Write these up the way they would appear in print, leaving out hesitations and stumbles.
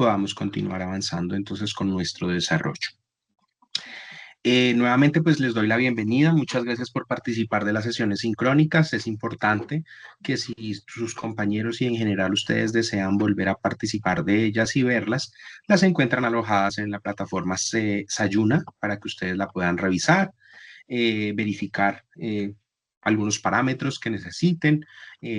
podamos continuar avanzando entonces con nuestro desarrollo. Nuevamente, pues les doy la bienvenida. Muchas gracias por participar de las sesiones sincrónicas. Es importante que si sus compañeros y en general ustedes desean volver a participar de ellas y verlas, las encuentran alojadas en la plataforma Sayuna para que ustedes la puedan revisar, verificar algunos parámetros que necesiten,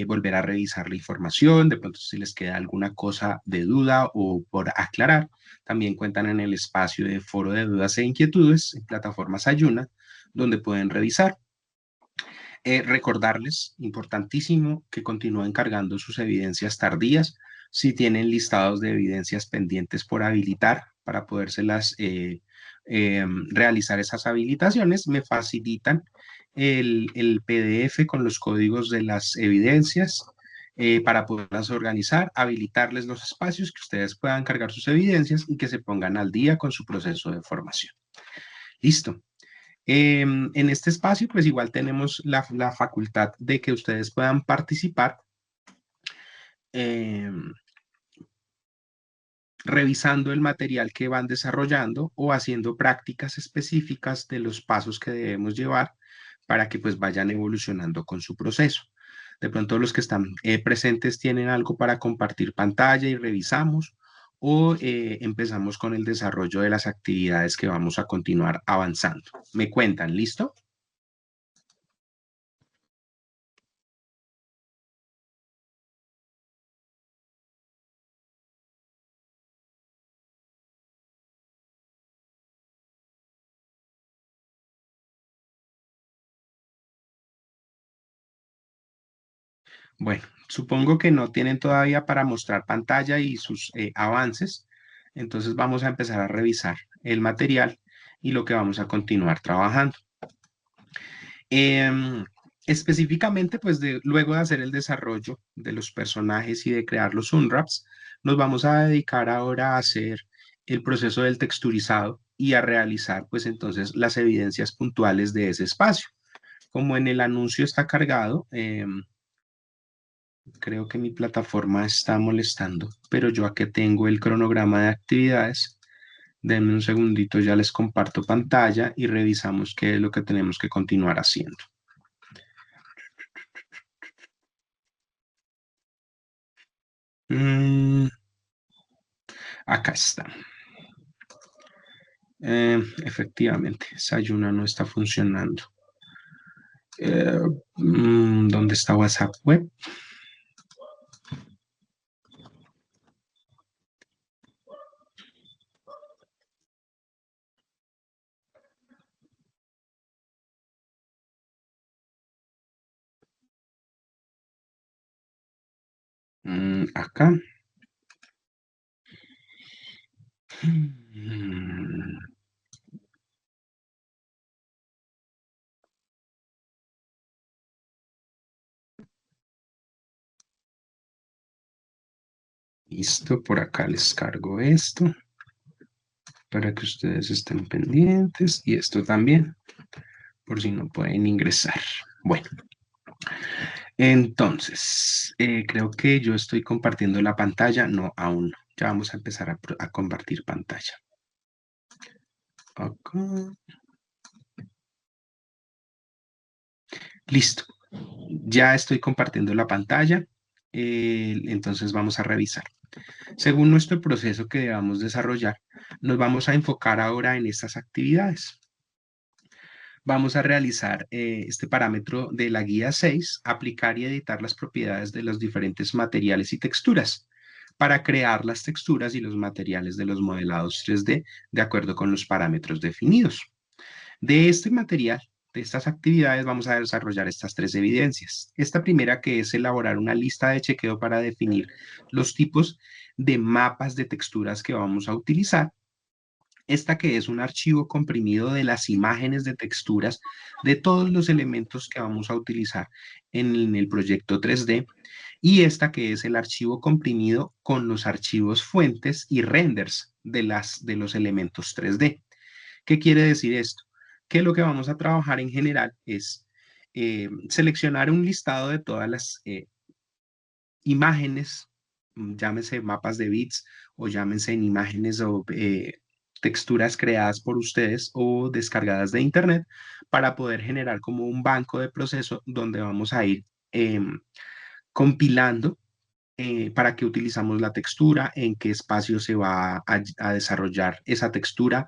volver a revisar la información, de pronto si les queda alguna cosa de duda o por aclarar. También cuentan en el espacio de foro de dudas e inquietudes en plataforma Sayuna, donde pueden revisar. Recordarles, importantísimo, que continúen cargando sus evidencias tardías. Si tienen listados de evidencias pendientes por habilitar para podérselas realizar esas habilitaciones, me facilitan el PDF con los códigos de las evidencias para poderlas organizar, habilitarles los espacios que ustedes puedan cargar sus evidencias y que se pongan al día con su proceso de formación. Listo. En este espacio, pues igual tenemos la facultad de que ustedes puedan participar revisando el material que van desarrollando o haciendo prácticas específicas de los pasos que debemos llevar para que pues vayan evolucionando con su proceso. De pronto los que están presentes tienen algo para compartir pantalla y revisamos, o empezamos con el desarrollo de las actividades que vamos a continuar avanzando. Me cuentan, ¿listo? Bueno, supongo que no tienen todavía para mostrar pantalla y sus avances, entonces vamos a empezar a revisar el material y lo que vamos a continuar trabajando. Específicamente, pues luego de hacer el desarrollo de los personajes y de crear los unwraps, nos vamos a dedicar ahora a hacer el proceso del texturizado y a realizar, pues entonces, las evidencias puntuales de ese espacio. Como en el anuncio está cargado, creo que mi plataforma está molestando, pero yo aquí tengo el cronograma de actividades. Denme un segundito, ya les comparto pantalla y revisamos qué es lo que tenemos que continuar haciendo. Acá está. Efectivamente, Sayuna no está funcionando. ¿Dónde está WhatsApp Web? Acá. Listo, por acá les cargo esto para que ustedes estén pendientes y esto también, por si no pueden ingresar. Bueno, entonces, creo que yo estoy compartiendo la pantalla. No, aún no. Ya vamos a empezar a compartir pantalla. Acá. Listo. Ya estoy compartiendo la pantalla. Entonces vamos a revisar. Según nuestro proceso que debamos desarrollar, nos vamos a enfocar ahora en estas actividades. Vamos a realizar este parámetro de la guía 6, aplicar y editar las propiedades de los diferentes materiales y texturas para crear las texturas y los materiales de los modelados 3D de acuerdo con los parámetros definidos. De este material, de estas actividades, vamos a desarrollar estas tres evidencias. Esta primera, que es elaborar una lista de chequeo para definir los tipos de mapas de texturas que vamos a utilizar. Esta, que es un archivo comprimido de las imágenes de texturas de todos los elementos que vamos a utilizar en el proyecto 3D. Y esta, que es el archivo comprimido con los archivos fuentes y renders de los elementos 3D. ¿Qué quiere decir esto? Que lo que vamos a trabajar en general es seleccionar un listado de todas las imágenes llámese mapas de bits o llámense en imágenes o texturas creadas por ustedes o descargadas de internet para poder generar como un banco de proceso donde vamos a ir compilando para qué utilizamos la textura, en qué espacio se va a desarrollar esa textura,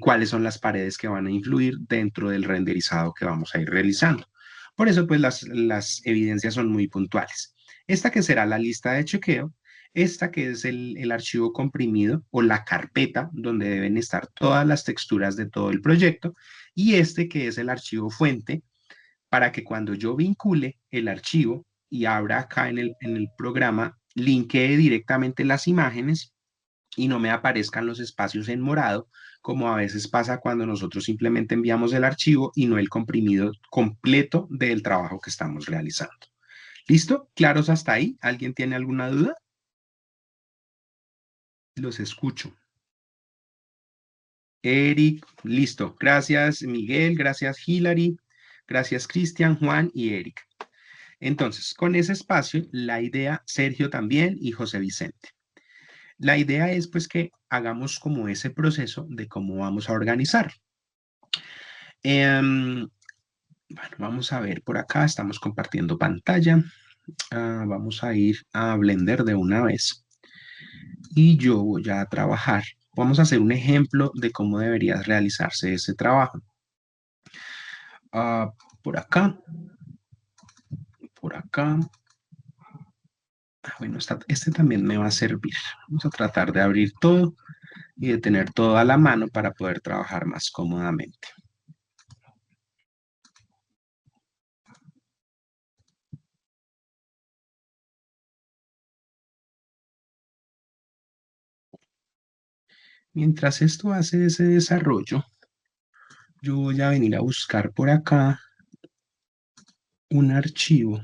cuáles son las paredes que van a influir dentro del renderizado que vamos a ir realizando. Por eso, pues las evidencias son muy puntuales. Esta que será la lista de chequeo, esta que es el archivo comprimido o la carpeta donde deben estar todas las texturas de todo el proyecto, y este que es el archivo fuente para que cuando yo vincule el archivo y abra acá en el programa, linkee directamente las imágenes y no me aparezcan los espacios en morado, como a veces pasa cuando nosotros simplemente enviamos el archivo y no el comprimido completo del trabajo que estamos realizando. ¿Listo? ¿Claros hasta ahí? ¿Alguien tiene alguna duda? Los escucho. Eric, listo. Gracias, Miguel. Gracias, Hilary. Gracias, Cristian, Juan y Eric. Entonces, con ese espacio, la idea, Sergio también y José Vicente. La idea es pues que hagamos como ese proceso de cómo vamos a organizar. Bueno, vamos a ver por acá, estamos compartiendo pantalla. Vamos a ir a Blender de una vez. Y yo voy a trabajar. Vamos a hacer un ejemplo de cómo debería realizarse ese trabajo. Ah, por acá, por acá. Bueno, este también me va a servir. Vamos a tratar de abrir todo y de tener todo a la mano para poder trabajar más cómodamente. Mientras esto hace ese desarrollo, yo voy a venir a buscar por acá un archivo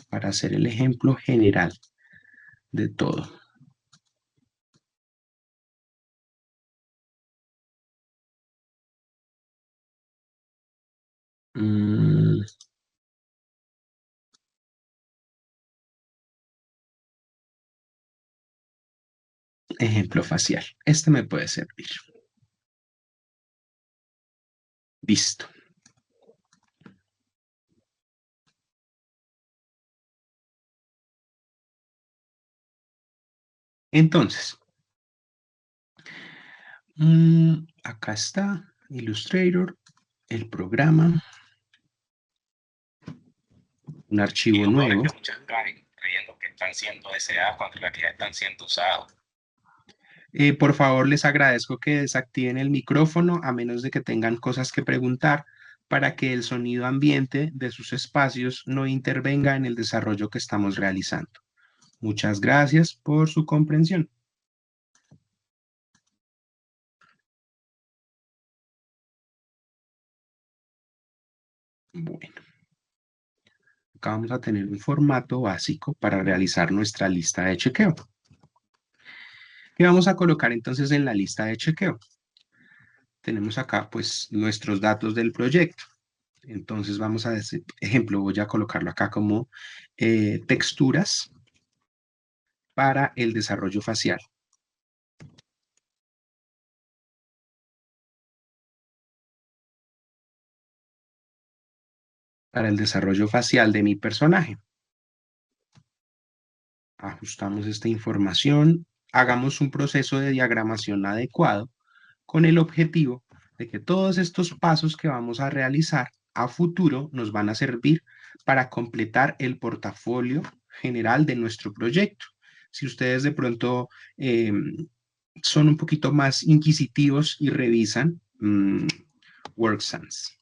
para hacer el ejemplo general de todo. Mm, ejemplo facial. Este me puede servir. Listo. Entonces, acá está Illustrator, el programa, un archivo nuevo. Muchas caen creyendo que están siendo deseadas cuando en realidad están siendo usados. Por favor, les agradezco que desactiven el micrófono a menos de que tengan cosas que preguntar para que el sonido ambiente de sus espacios no intervenga en el desarrollo que estamos realizando. Muchas gracias por su comprensión. Bueno, acá vamos a tener un formato básico para realizar nuestra lista de chequeo. ¿Qué vamos a colocar entonces en la lista de chequeo? Tenemos acá pues nuestros datos del proyecto. Entonces vamos a decir, ejemplo, voy a colocarlo acá como texturas para el desarrollo facial. Para el desarrollo facial de mi personaje. Ajustamos esta información, hagamos un proceso de diagramación adecuado con el objetivo de que todos estos pasos que vamos a realizar a futuro nos van a servir para completar el portafolio general de nuestro proyecto. Si ustedes de pronto son un poquito más inquisitivos y revisan WorkSense.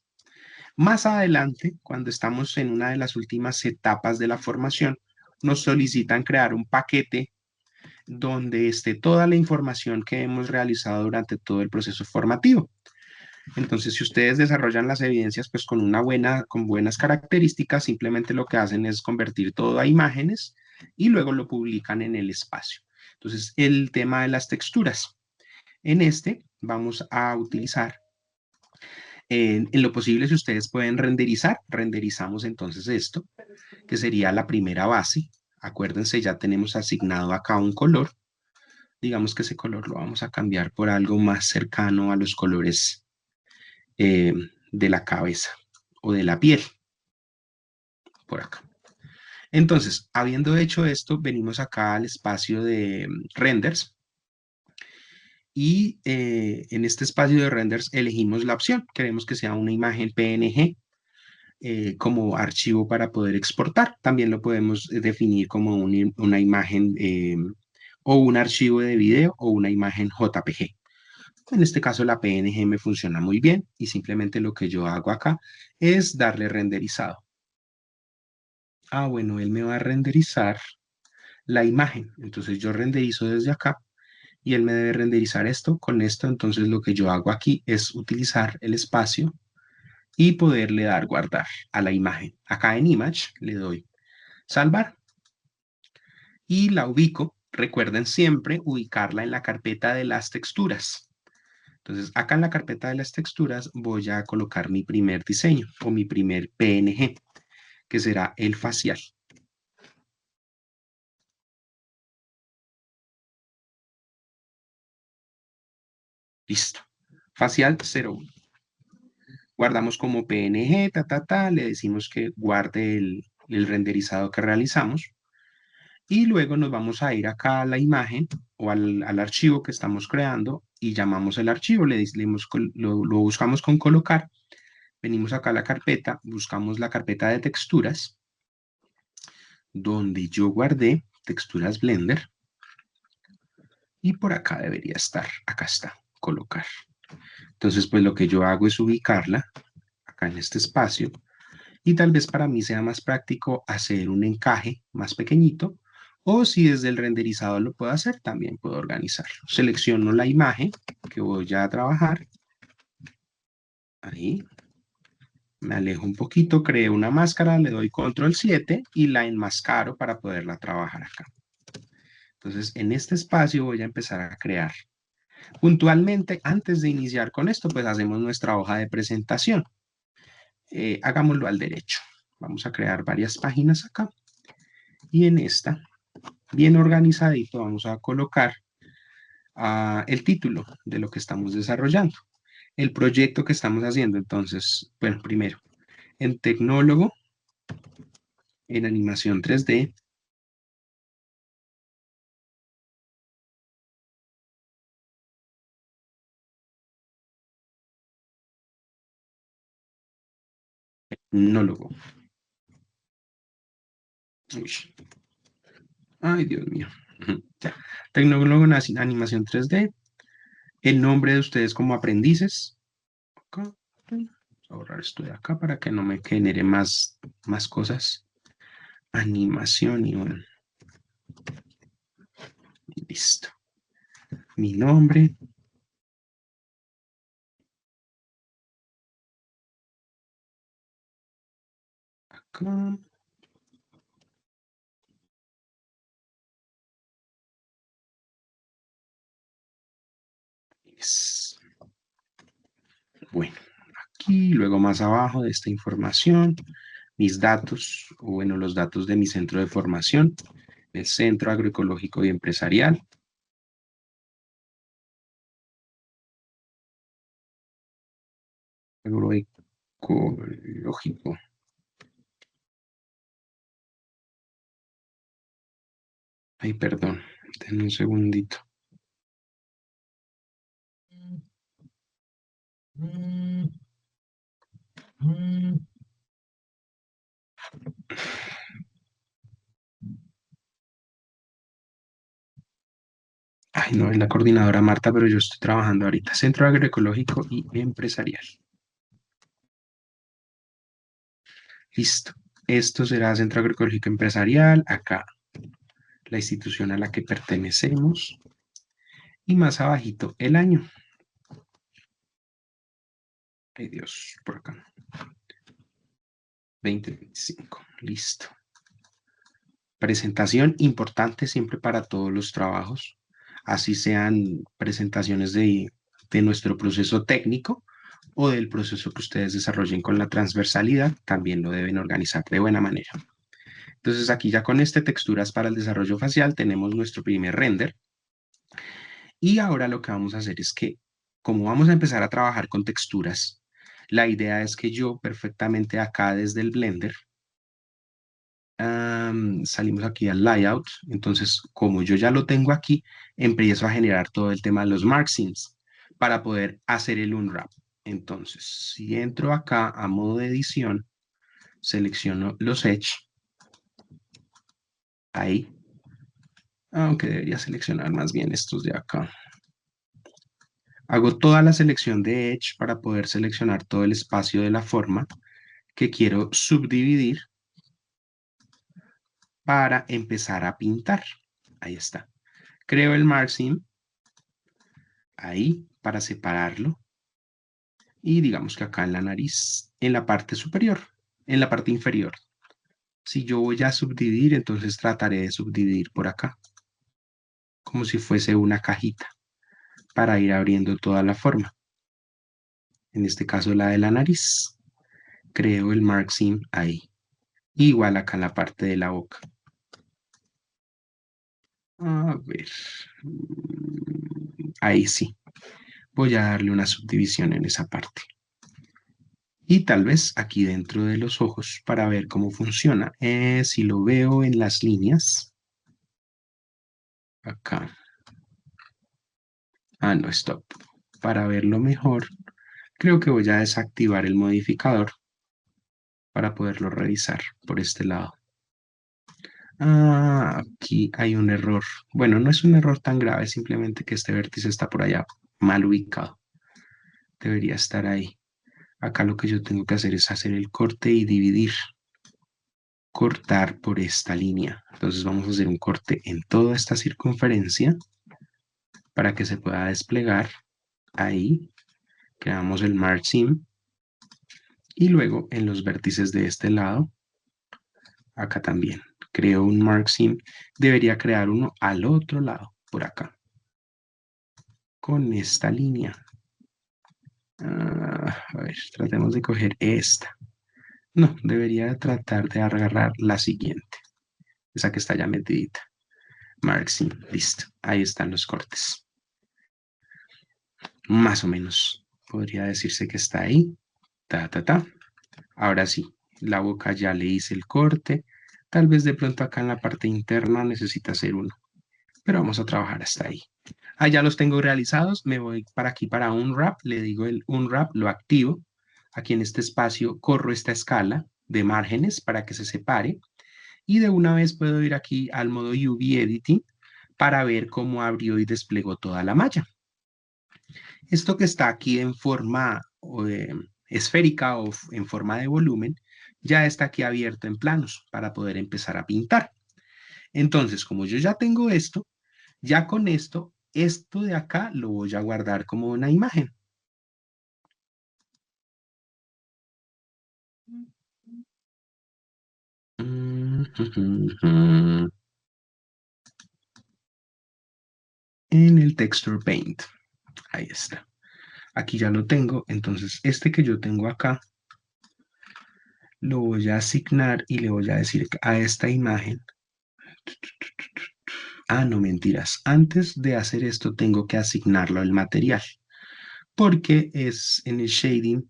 Más adelante, cuando estamos en una de las últimas etapas de la formación, nos solicitan crear un paquete donde esté toda la información que hemos realizado durante todo el proceso formativo. Entonces, si ustedes desarrollan las evidencias pues con buenas características, simplemente lo que hacen es convertir todo a imágenes y luego lo publican en el espacio. Entonces, el tema de las texturas. En este vamos a utilizar, en lo posible, si ustedes pueden renderizar, renderizamos entonces esto, que sería la primera base. Acuérdense, ya tenemos asignado acá un color. Digamos que ese color lo vamos a cambiar por algo más cercano a los colores eh, de la cabeza o de la piel, por acá. Entonces, habiendo hecho esto, venimos acá al espacio de renders y en este espacio de renders elegimos la opción. Queremos que sea una imagen PNG como archivo para poder exportar. También lo podemos definir como una imagen o un archivo de video o una imagen JPG. En este caso la PNG me funciona muy bien y simplemente lo que yo hago acá es darle renderizado. Ah, bueno, él me va a renderizar la imagen. Entonces yo renderizo desde acá y él me debe renderizar esto con esto. Entonces lo que yo hago aquí es utilizar el espacio y poderle dar guardar a la imagen. Acá en Image le doy salvar y la ubico. Recuerden siempre ubicarla en la carpeta de las texturas. Entonces, acá en la carpeta de las texturas voy a colocar mi primer diseño o mi primer PNG, que será el facial. Listo. Facial 01. Guardamos como PNG, le decimos que guarde el renderizado que realizamos. Y luego nos vamos a ir acá a la imagen o al archivo que estamos creando y llamamos el archivo, le decimos, lo buscamos con colocar, venimos acá a la carpeta, buscamos la carpeta de texturas, donde yo guardé texturas Blender, y por acá debería estar, acá está, colocar. Entonces, pues lo que yo hago es ubicarla acá en este espacio, y tal vez para mí sea más práctico hacer un encaje más pequeñito, o si desde el renderizado lo puedo hacer, también puedo organizarlo. Selecciono la imagen que voy a trabajar, ahí, me alejo un poquito, creo una máscara, le doy control 7 y la enmascaro para poderla trabajar acá. Entonces, en este espacio voy a empezar a crear. Puntualmente, antes de iniciar con esto, pues hacemos nuestra hoja de presentación. Hagámoslo al derecho. Vamos a crear varias páginas acá. Y en esta, bien organizadito, vamos a colocar el título de lo que estamos desarrollando. El proyecto que estamos haciendo. Entonces, bueno, primero, en tecnólogo, en animación 3D. Tecnólogo. Uy. Ay, Dios mío. Ya. Tecnólogo en animación 3D. El nombre de ustedes como aprendices. Acá. Ahorrar esto de acá para que no me genere más cosas. Animación y bueno. Listo. Mi nombre. Acá. Es, bueno, aquí, luego más abajo de esta información, mis datos, o bueno, los datos de mi centro de formación, el Centro Agroecológico y Empresarial. Agroecológico. Ay, perdón, denme un segundito. Ay, no, es la coordinadora Marta, pero yo estoy trabajando ahorita. Centro Agroecológico y Empresarial. Listo. Esto será Centro Agroecológico Empresarial. Acá la institución a la que pertenecemos. Y más abajito el año. Ay, Dios, por acá. 2025. Listo. Presentación importante siempre para todos los trabajos. Así sean presentaciones de nuestro proceso técnico o del proceso que ustedes desarrollen con la transversalidad, también lo deben organizar de buena manera. Entonces aquí ya con este texturas para el desarrollo facial tenemos nuestro primer render. Y ahora lo que vamos a hacer es que, como vamos a empezar a trabajar con texturas, la idea es que yo perfectamente acá desde el Blender, salimos aquí al layout, entonces como yo ya lo tengo aquí, empiezo a generar todo el tema de los mark scenes para poder hacer el unwrap. Entonces, si entro acá a modo de edición, selecciono los edge, ahí, aunque debería seleccionar más bien estos de acá. Hago toda la selección de edge para poder seleccionar todo el espacio de la forma que quiero subdividir para empezar a pintar. Ahí está. Creo el margin ahí para separarlo. Y digamos que acá en la nariz, en la parte superior, en la parte inferior. Si yo voy a subdividir, entonces trataré de subdividir por acá, como si fuese una cajita, para ir abriendo toda la forma. En este caso la de la nariz. Creo el margin ahí. Igual acá en la parte de la boca. A ver. Ahí sí. Voy a darle una subdivisión en esa parte. Y tal vez aquí dentro de los ojos para ver cómo funciona. Si lo veo en las líneas. Acá. Ah, no, stop. Para verlo mejor, creo que voy a desactivar el modificador para poderlo revisar por este lado. Aquí hay un error. Bueno, no es un error tan grave, simplemente que este vértice está por allá mal ubicado. Debería estar ahí. Acá lo que yo tengo que hacer es hacer el corte y dividir. Cortar por esta línea. Entonces vamos a hacer un corte en toda esta circunferencia para que se pueda desplegar. Ahí creamos el margin y luego en los vértices de este lado, acá también creo un margin. Debería crear uno al otro lado, por acá, con esta línea. A ver, tratemos de coger esta. No, debería tratar de agarrar la siguiente, esa que está ya metidita. Margin, listo. Ahí están los cortes. Más o menos podría decirse que está ahí. Ta, ta, ta. Ahora sí, la boca ya le hice el corte. Tal vez de pronto acá en la parte interna necesita hacer uno, pero vamos a trabajar hasta ahí. Ah, ya los tengo realizados. Me voy para aquí para Unwrap. Le digo el Unwrap, lo activo. Aquí en este espacio corro esta escala de márgenes para que se separe. Y de una vez puedo ir aquí al modo UV Editing para ver cómo abrió y desplegó toda la malla. Esto que está aquí en forma esférica o en forma de volumen, ya está aquí abierto en planos para poder empezar a pintar. Entonces, como yo ya tengo esto, ya con esto de acá lo voy a guardar como una imagen. En el Texture Paint. Ahí está. Aquí ya lo tengo. Entonces, este que yo tengo acá, lo voy a asignar y le voy a decir a esta imagen. No mentiras. Antes de hacer esto, tengo que asignarlo al material. Porque es en el shading,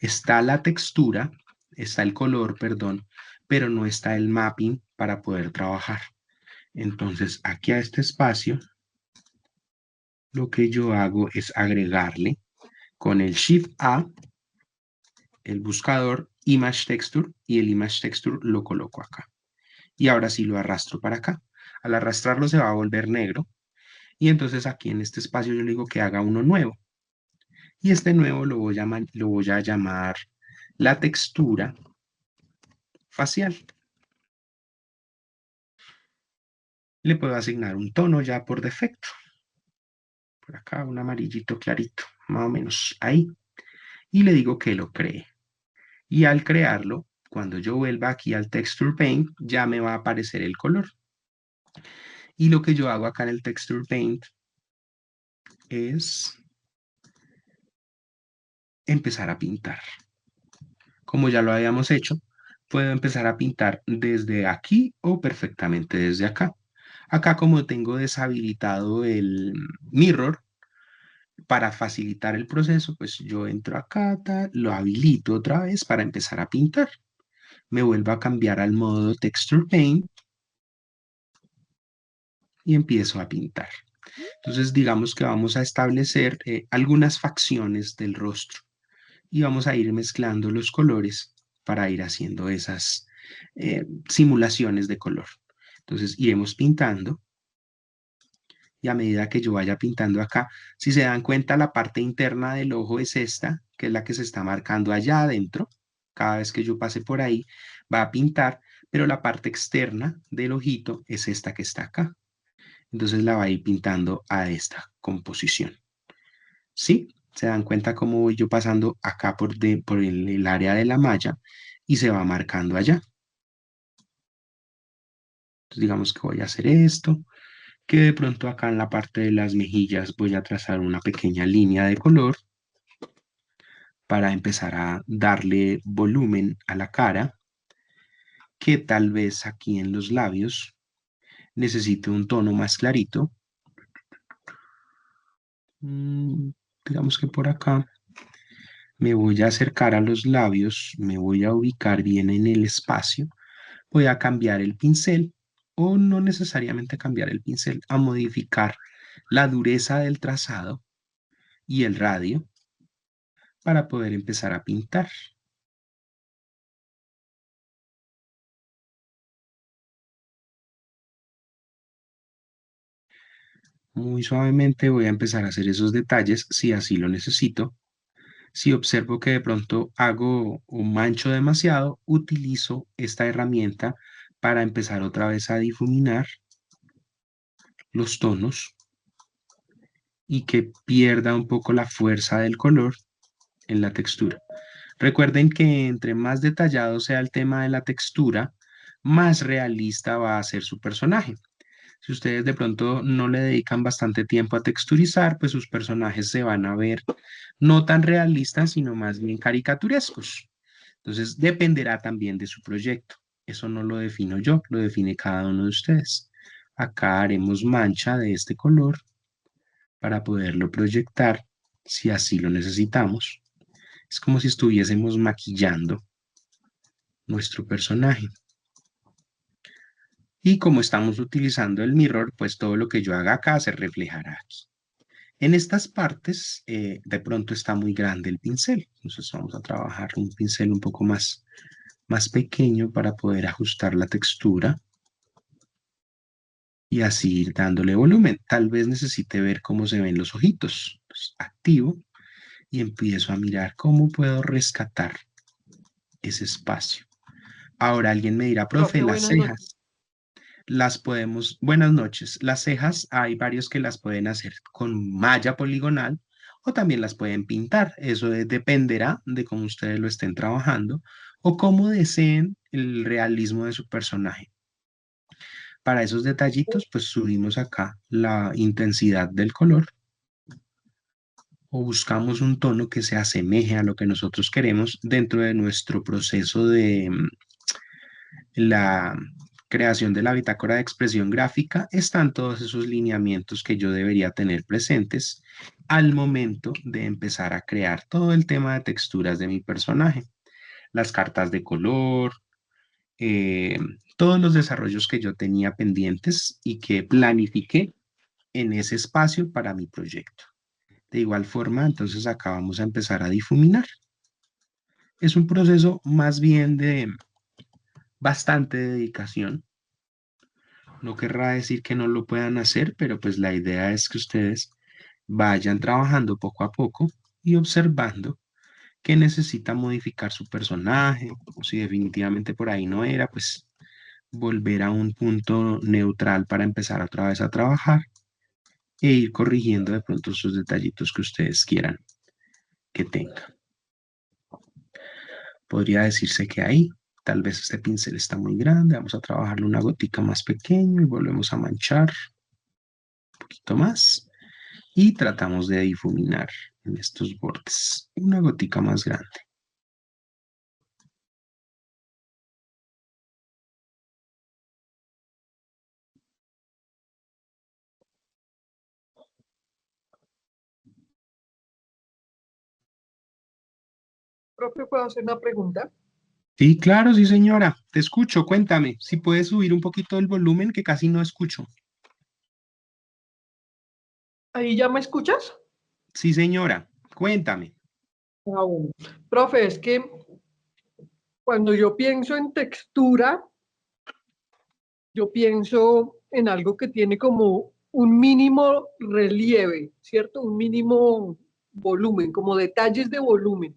está la textura, está el color, perdón, pero no está el mapping para poder trabajar. Entonces, aquí a este espacio, lo que yo hago es agregarle con el Shift A, el buscador Image Texture, y el Image Texture lo coloco acá. Y ahora sí lo arrastro para acá. Al arrastrarlo se va a volver negro. Y entonces aquí en este espacio yo le digo que haga uno nuevo. Y este nuevo lo voy a llamar la textura facial. Le puedo asignar un tono ya por defecto. Por acá, un amarillito clarito, más o menos ahí. Y le digo que lo cree. Y al crearlo, cuando yo vuelva aquí al Texture Paint, ya me va a aparecer el color. Y lo que yo hago acá en el Texture Paint es empezar a pintar. Como ya lo habíamos hecho, puedo empezar a pintar desde aquí o perfectamente desde acá. Acá como tengo deshabilitado el mirror, para facilitar el proceso, pues yo entro acá, lo habilito otra vez para empezar a pintar. Me vuelvo a cambiar al modo Texture Paint y empiezo a pintar. Entonces, digamos que vamos a establecer algunas facciones del rostro y vamos a ir mezclando los colores para ir haciendo esas simulaciones de color. Entonces, iremos pintando y a medida que yo vaya pintando acá, si se dan cuenta, la parte interna del ojo es esta, que es la que se está marcando allá adentro. Cada vez que yo pase por ahí, va a pintar, pero la parte externa del ojito es esta que está acá. Entonces la va a ir pintando a esta composición. ¿Sí? Se dan cuenta cómo voy yo pasando acá por el área de la malla y se va marcando allá. Entonces digamos que voy a hacer esto, que de pronto acá en la parte de las mejillas voy a trazar una pequeña línea de color para empezar a darle volumen a la cara, que tal vez aquí en los labios necesite un tono más clarito. Mm, digamos que por acá me voy a acercar a los labios, me voy a ubicar bien en el espacio, voy a cambiar el pincel o no necesariamente cambiar el pincel, a modificar la dureza del trazado y el radio para poder empezar a pintar. Muy suavemente voy a empezar a hacer esos detalles si así lo necesito. Si observo que de pronto hago un mancho demasiado, utilizo esta herramienta para empezar otra vez a difuminar los tonos y que pierda un poco la fuerza del color en la textura. Recuerden que entre más detallado sea el tema de la textura, más realista va a ser su personaje. Si ustedes de pronto no le dedican bastante tiempo a texturizar, pues sus personajes se van a ver no tan realistas, sino más bien caricaturescos. Entonces, dependerá también de su proyecto. Eso no lo defino yo, lo define cada uno de ustedes. Acá haremos mancha de este color para poderlo proyectar si así lo necesitamos. Es como si estuviésemos maquillando nuestro personaje. Y como estamos utilizando el mirror, pues todo lo que yo haga acá se reflejará aquí. En estas partes, de pronto está muy grande el pincel. Entonces vamos a trabajar un pincel un poco más pequeño para poder ajustar la textura y así ir dándole volumen. Tal vez necesite ver cómo se ven los ojitos. Entonces, activo y empiezo a mirar cómo puedo rescatar ese espacio. Ahora alguien me dirá, profe, Profe, las buenas noches. cejas las podemos, buenas noches, las cejas hay varios que las pueden hacer con malla poligonal o también las pueden pintar. Eso dependerá de cómo ustedes lo estén trabajando o cómo deseen el realismo de su personaje. Para esos detallitos, pues subimos acá la intensidad del color o buscamos un tono que se asemeje a lo que nosotros queremos dentro de nuestro proceso de la creación de la bitácora de expresión gráfica. Están todos esos lineamientos que yo debería tener presentes al momento de empezar a crear todo el tema de texturas de mi personaje, las cartas de color, eh, todos los desarrollos que yo tenía pendientes y que planifiqué en ese espacio para mi proyecto. De igual forma, entonces acá vamos a empezar a difuminar. Es un proceso más bien de bastante dedicación. No querrá decir que no lo puedan hacer, pero pues la idea es que ustedes vayan trabajando poco a poco y observando que necesita modificar su personaje, o si definitivamente por ahí no era, pues volver a un punto neutral para empezar otra vez a trabajar e ir corrigiendo de pronto esos detallitos que ustedes quieran que tenga. Podría decirse que ahí, tal vez este pincel está muy grande, vamos a trabajarlo una gotica más pequeño y volvemos a manchar un poquito más y tratamos de difuminar en estos bordes una gotica más grande. Profe, ¿puedo hacer una pregunta? Sí, claro, sí, señora. Te escucho, cuéntame. Si puedes subir un poquito el volumen, que casi no escucho. ¿Ahí ya me escuchas? Sí, señora, cuéntame. Ah, bueno. Profe, es que cuando yo pienso en textura, yo pienso en algo que tiene como un mínimo relieve, ¿cierto? Un mínimo volumen, como detalles de volumen.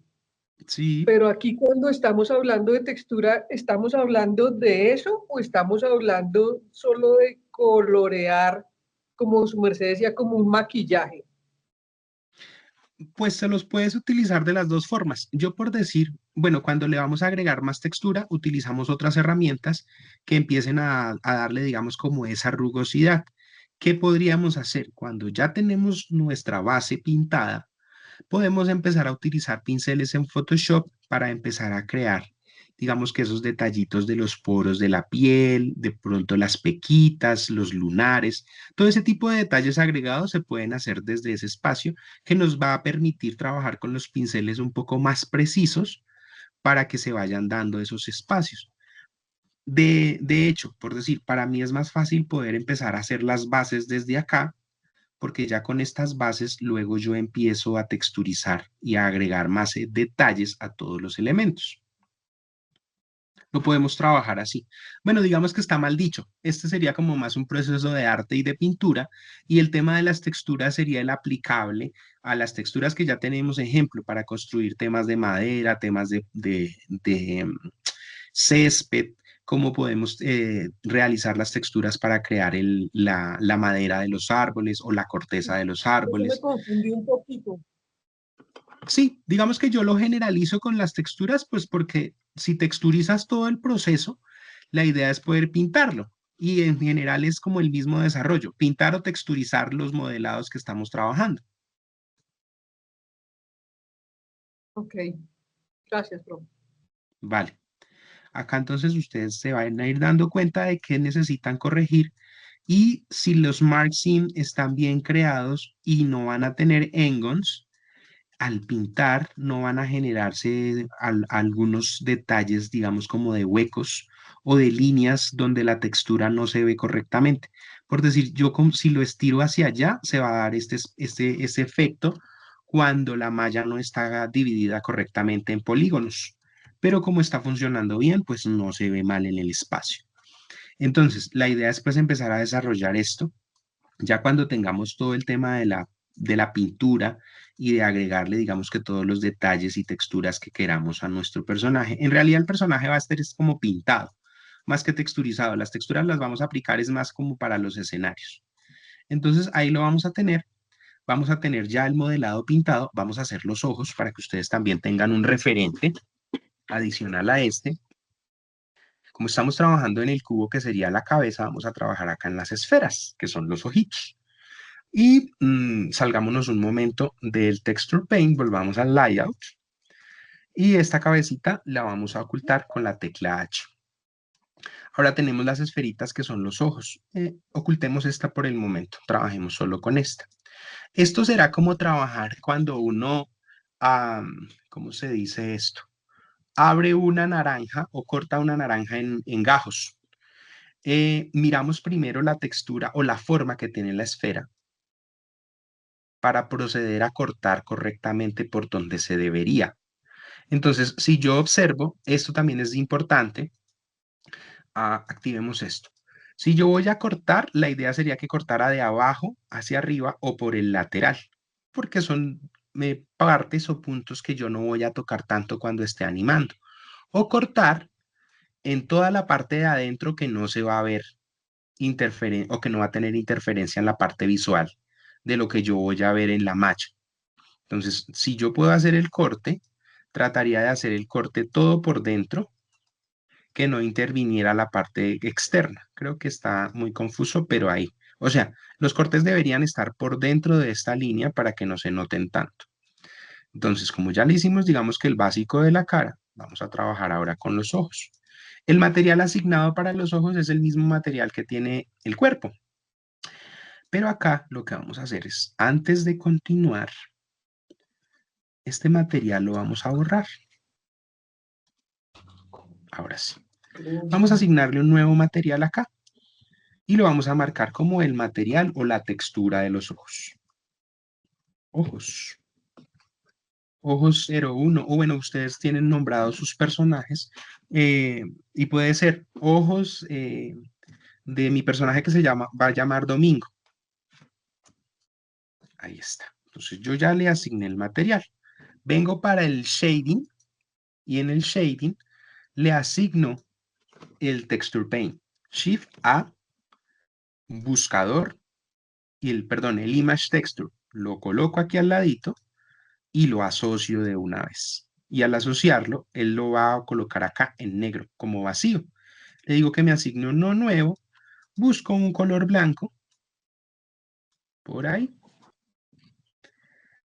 Sí, Pero aquí cuando estamos hablando de textura, ¿estamos hablando de eso o estamos hablando solo de colorear, como su merced decía, como un maquillaje? pues se los puedes utilizar de las dos formas. Yo por decir, bueno, cuando le vamos a agregar más textura, utilizamos otras herramientas que empiecen a darle, digamos, como esa rugosidad. ¿Qué podríamos hacer? Cuando ya tenemos nuestra base pintada, podemos empezar a utilizar pinceles en Photoshop para empezar a crear, digamos que esos detallitos de los poros de la piel, de pronto las pequitas, los lunares, todo ese tipo de detalles agregados se pueden hacer desde ese espacio que nos va a permitir trabajar con los pinceles un poco más precisos para que se vayan dando esos espacios. De hecho, por decir, para mí es más fácil poder empezar a hacer las bases desde acá porque ya con estas bases luego yo empiezo a texturizar y a agregar más detalles a todos los elementos. No podemos trabajar así. Bueno, digamos que está mal dicho. Este sería como más un proceso de arte y de pintura y el tema de las texturas sería el aplicable a las texturas que ya tenemos ejemplo para construir temas de madera, temas de césped, cómo podemos realizar las texturas para crear la madera de los árboles o la corteza de los Eso me árboles. confundí un poquito. Sí, digamos que yo lo generalizo con las texturas, pues porque si texturizas todo el proceso, la idea es poder pintarlo. Y en general es como el mismo desarrollo, pintar o texturizar los modelados que estamos trabajando. Ok, gracias, profe. Vale. Acá entonces ustedes se van a ir dando cuenta de que necesitan corregir y si los marksim están bien creados y no van a tener engons, al pintar no van a generarse algunos detalles, digamos, como de huecos o de líneas donde la textura no se ve correctamente. Por decir, yo como si lo estiro hacia allá, se va a dar este efecto cuando la malla no está dividida correctamente en polígonos. Pero como está funcionando bien, pues no se ve mal en el espacio. Entonces, la idea es pues empezar a desarrollar esto ya cuando tengamos todo el tema de la pintura y de agregarle, digamos que todos los detalles y texturas que queramos a nuestro personaje, en realidad el personaje va a estar es como pintado, más que texturizado. Las texturas las vamos a aplicar es más como para los escenarios. Entonces ahí lo vamos a tener ya el modelado pintado, vamos a hacer los ojos para que ustedes también tengan un referente adicional a este. Como estamos trabajando en el cubo que sería la cabeza, vamos a trabajar acá en las esferas, que son los ojitos. Y salgámonos un momento del Texture Paint, volvamos al Layout. Y esta cabecita la vamos a ocultar con la tecla H. Ahora tenemos las esferitas que son los ojos. Ocultemos esta por el momento, trabajemos solo con esta. Esto será como trabajar cuando uno, ¿cómo se dice esto? Abre una naranja o corta una naranja en gajos. Miramos primero la textura o la forma que tiene la esfera para proceder a cortar correctamente por donde se debería. Entonces, si yo observo, esto también es importante, activemos esto. Si yo voy a cortar, la idea sería que cortara de abajo hacia arriba o por el lateral, porque son partes o puntos que yo no voy a tocar tanto cuando esté animando. O cortar en toda la parte de adentro que no se va a ver o que no va a tener interferencia en la parte visual de lo que yo voy a ver en la malla. Entonces, si yo puedo hacer el corte, trataría de hacer el corte todo por dentro, que no interviniera la parte externa. Creo que está muy confuso, pero ahí. O sea, los cortes deberían estar por dentro de esta línea para que no se noten tanto. Entonces, como ya le hicimos, digamos que el básico de la cara, vamos a trabajar ahora con los ojos. El material asignado para los ojos es el mismo material que tiene el cuerpo. Pero acá lo que vamos a hacer es, antes de continuar, este material lo vamos a borrar. Ahora sí. Vamos a asignarle un nuevo material acá y lo vamos a marcar como el material o la textura de los ojos. Ojos. Ojos 01, o bueno, ustedes tienen nombrados sus personajes y puede ser ojos de mi personaje que va a llamar Domingo. Ahí está. Entonces yo ya le asigné el material. Vengo para el shading y en el shading le asigno el texture paint. Shift A, buscador y el image texture. Lo coloco aquí al ladito y lo asocio de una vez. Y al asociarlo, él lo va a colocar acá en negro, como vacío. Le digo que me asigne uno nuevo, busco un color blanco, por ahí,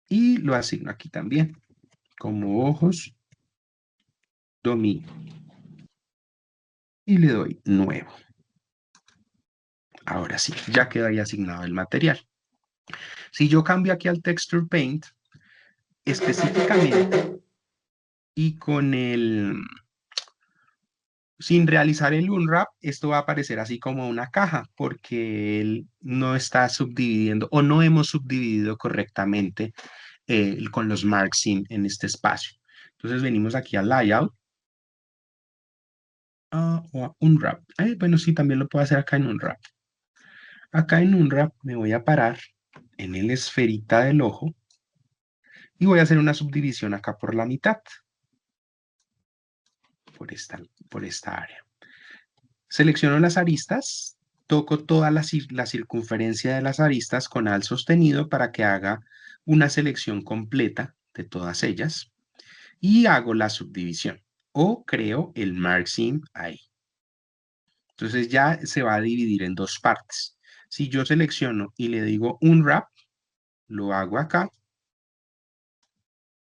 y lo asigno aquí también, como ojos domingo. Y le doy nuevo. Ahora sí, ya queda ahí asignado el material. Si yo cambio aquí al Texture Paint, específicamente, y con sin realizar el unwrap, esto va a aparecer así como una caja, porque él no está subdividiendo o no hemos subdividido correctamente con los marks en este espacio. Entonces venimos aquí al layout o a unwrap. Bueno, sí, también lo puedo hacer acá en unwrap. Acá en unwrap me voy a parar en el esferita del ojo y voy a hacer una subdivisión acá por la mitad, por esta área. Selecciono las aristas, toco toda la circunferencia de las aristas con Alt sostenido para que haga una selección completa de todas ellas y hago la subdivisión o creo el margin ahí. Entonces ya se va a dividir en dos partes. Si yo selecciono y le digo unwrap, lo hago acá.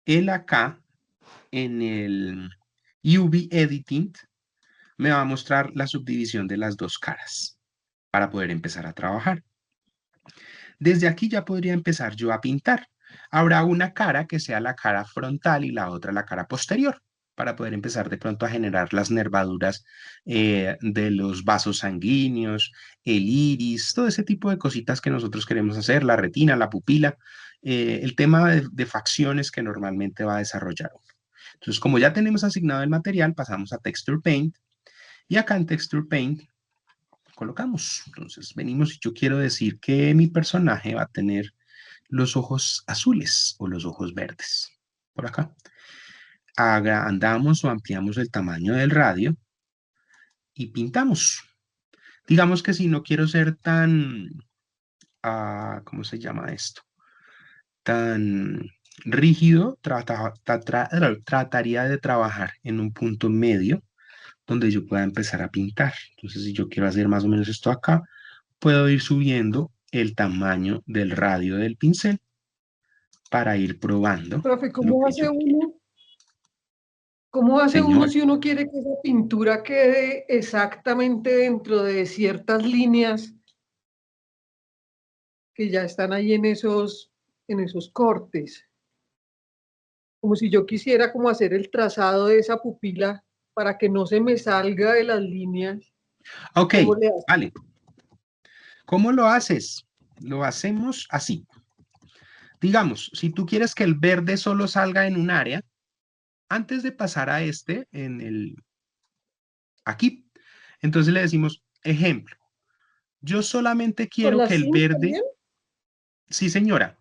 Él acá en el UV Editing me va a mostrar la subdivisión de las dos caras para poder empezar a trabajar. Desde aquí ya podría empezar yo a pintar. Habrá una cara que sea la cara frontal y la otra la cara posterior, para poder empezar de pronto a generar las nervaduras de los vasos sanguíneos, el iris, todo ese tipo de cositas que nosotros queremos hacer, la retina, la pupila, el tema de facciones que normalmente va a desarrollar uno. Entonces, como ya tenemos asignado el material, pasamos a Texture Paint y acá en Texture Paint colocamos. Entonces venimos y yo quiero decir que mi personaje va a tener los ojos azules o los ojos verdes. Por acá. Agrandamos o ampliamos el tamaño del radio y pintamos. Digamos que si no quiero ser tan, ¿cómo se llama esto? Tan rígido, trataría de trabajar en un punto medio donde yo pueda empezar a pintar. Entonces, si yo quiero hacer más o menos esto acá, puedo ir subiendo el tamaño del radio del pincel para ir probando Profe, lo ¿cómo que hace yo quiero. uno? ¿Cómo hace uno Señor, si uno quiere que esa pintura quede exactamente dentro de ciertas líneas que ya están ahí en esos cortes? Como si yo quisiera como hacer el trazado de esa pupila para que no se me salga de las líneas. ok, ¿Cómo le hace? vale. ¿Cómo lo haces? Lo hacemos así. Digamos, si tú quieres que el verde solo salga en un área, antes de pasar a aquí, entonces le decimos, ejemplo, yo solamente ¿Con quiero la que el SIM verde, también? sí señora,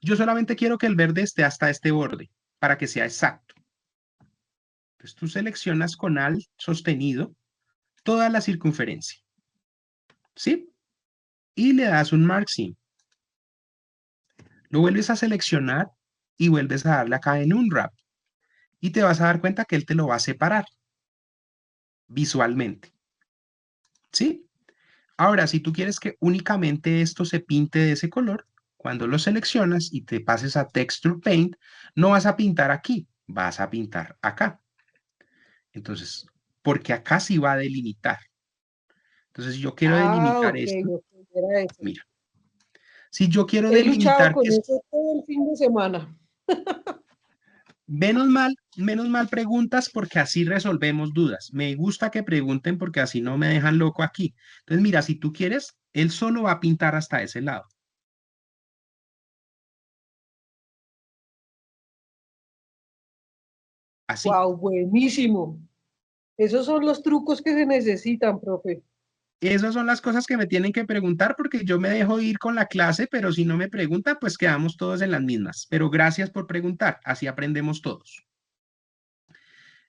yo solamente quiero que el verde esté hasta este borde para que sea exacto. Entonces tú seleccionas con Alt sostenido toda la circunferencia, ¿sí? Y le das un margin. Lo vuelves a seleccionar y vuelves a darle acá en Unwrap. Y te vas a dar cuenta que él te lo va a separar visualmente, ¿sí? Ahora, si tú quieres que únicamente esto se pinte de ese color, cuando lo seleccionas y te pases a Texture Paint, no vas a pintar aquí, vas a pintar acá. Entonces, porque acá sí va a delimitar. Entonces, si yo quiero Ah, delimitar ok, esto, ok, era eso. mira, si yo quiero He luchado delimitar con esto, eso todo el fin de semana. menos mal preguntas porque así resolvemos dudas. Me gusta que pregunten porque así no me dejan loco aquí. Entonces, mira, si tú quieres, él solo va a pintar hasta ese lado. Así. Wow, buenísimo. Esos son los trucos que se necesitan, profe. Esas son las cosas que me tienen que preguntar porque yo me dejo ir con la clase, pero si no me preguntan, pues quedamos todos en las mismas. Pero gracias por preguntar, así aprendemos todos.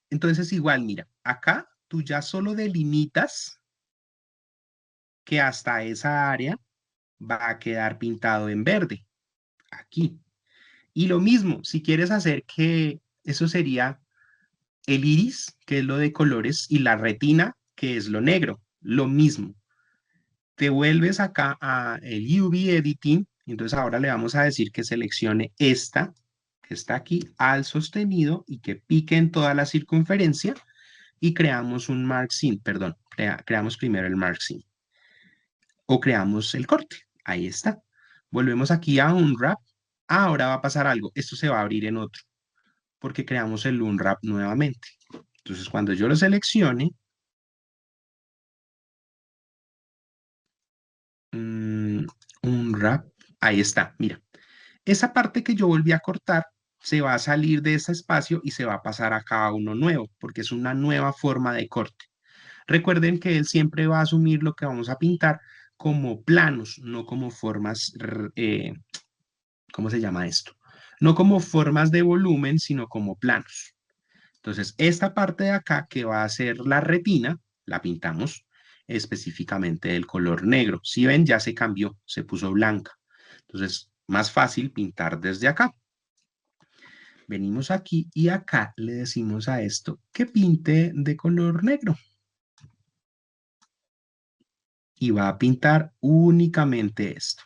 Entonces, igual, mira, acá tú ya solo delimitas que hasta esa área va a quedar pintado en verde, aquí. Y lo mismo, si quieres hacer que eso sería el iris, que es lo de colores, y la retina, que es lo negro, lo mismo. Te vuelves acá a el UV Editing, entonces ahora le vamos a decir que seleccione esta, que está aquí, al sostenido y que pique en toda la circunferencia y creamos un Mark Scene, perdón, creamos primero el Mark Scene o creamos el corte, ahí está. Volvemos aquí a Unwrap, ahora va a pasar algo, esto se va a abrir en otro, porque creamos el Unwrap nuevamente. Entonces cuando yo lo seleccione, Unwrap, ahí está, mira. Esa parte que yo volví a cortar se va a salir de ese espacio y se va a pasar acá a uno nuevo, porque es una nueva forma de corte. Recuerden que él siempre va a asumir lo que vamos a pintar como planos, no como formas, ¿cómo se llama esto? No como formas de volumen, sino como planos. Entonces, esta parte de acá que va a ser la retina, la pintamos específicamente del color negro. Si ven, ya se cambió, se puso blanca. Entonces, más fácil pintar desde acá. Venimos aquí y acá le decimos a esto que pinte de color negro. Y va a pintar únicamente esto.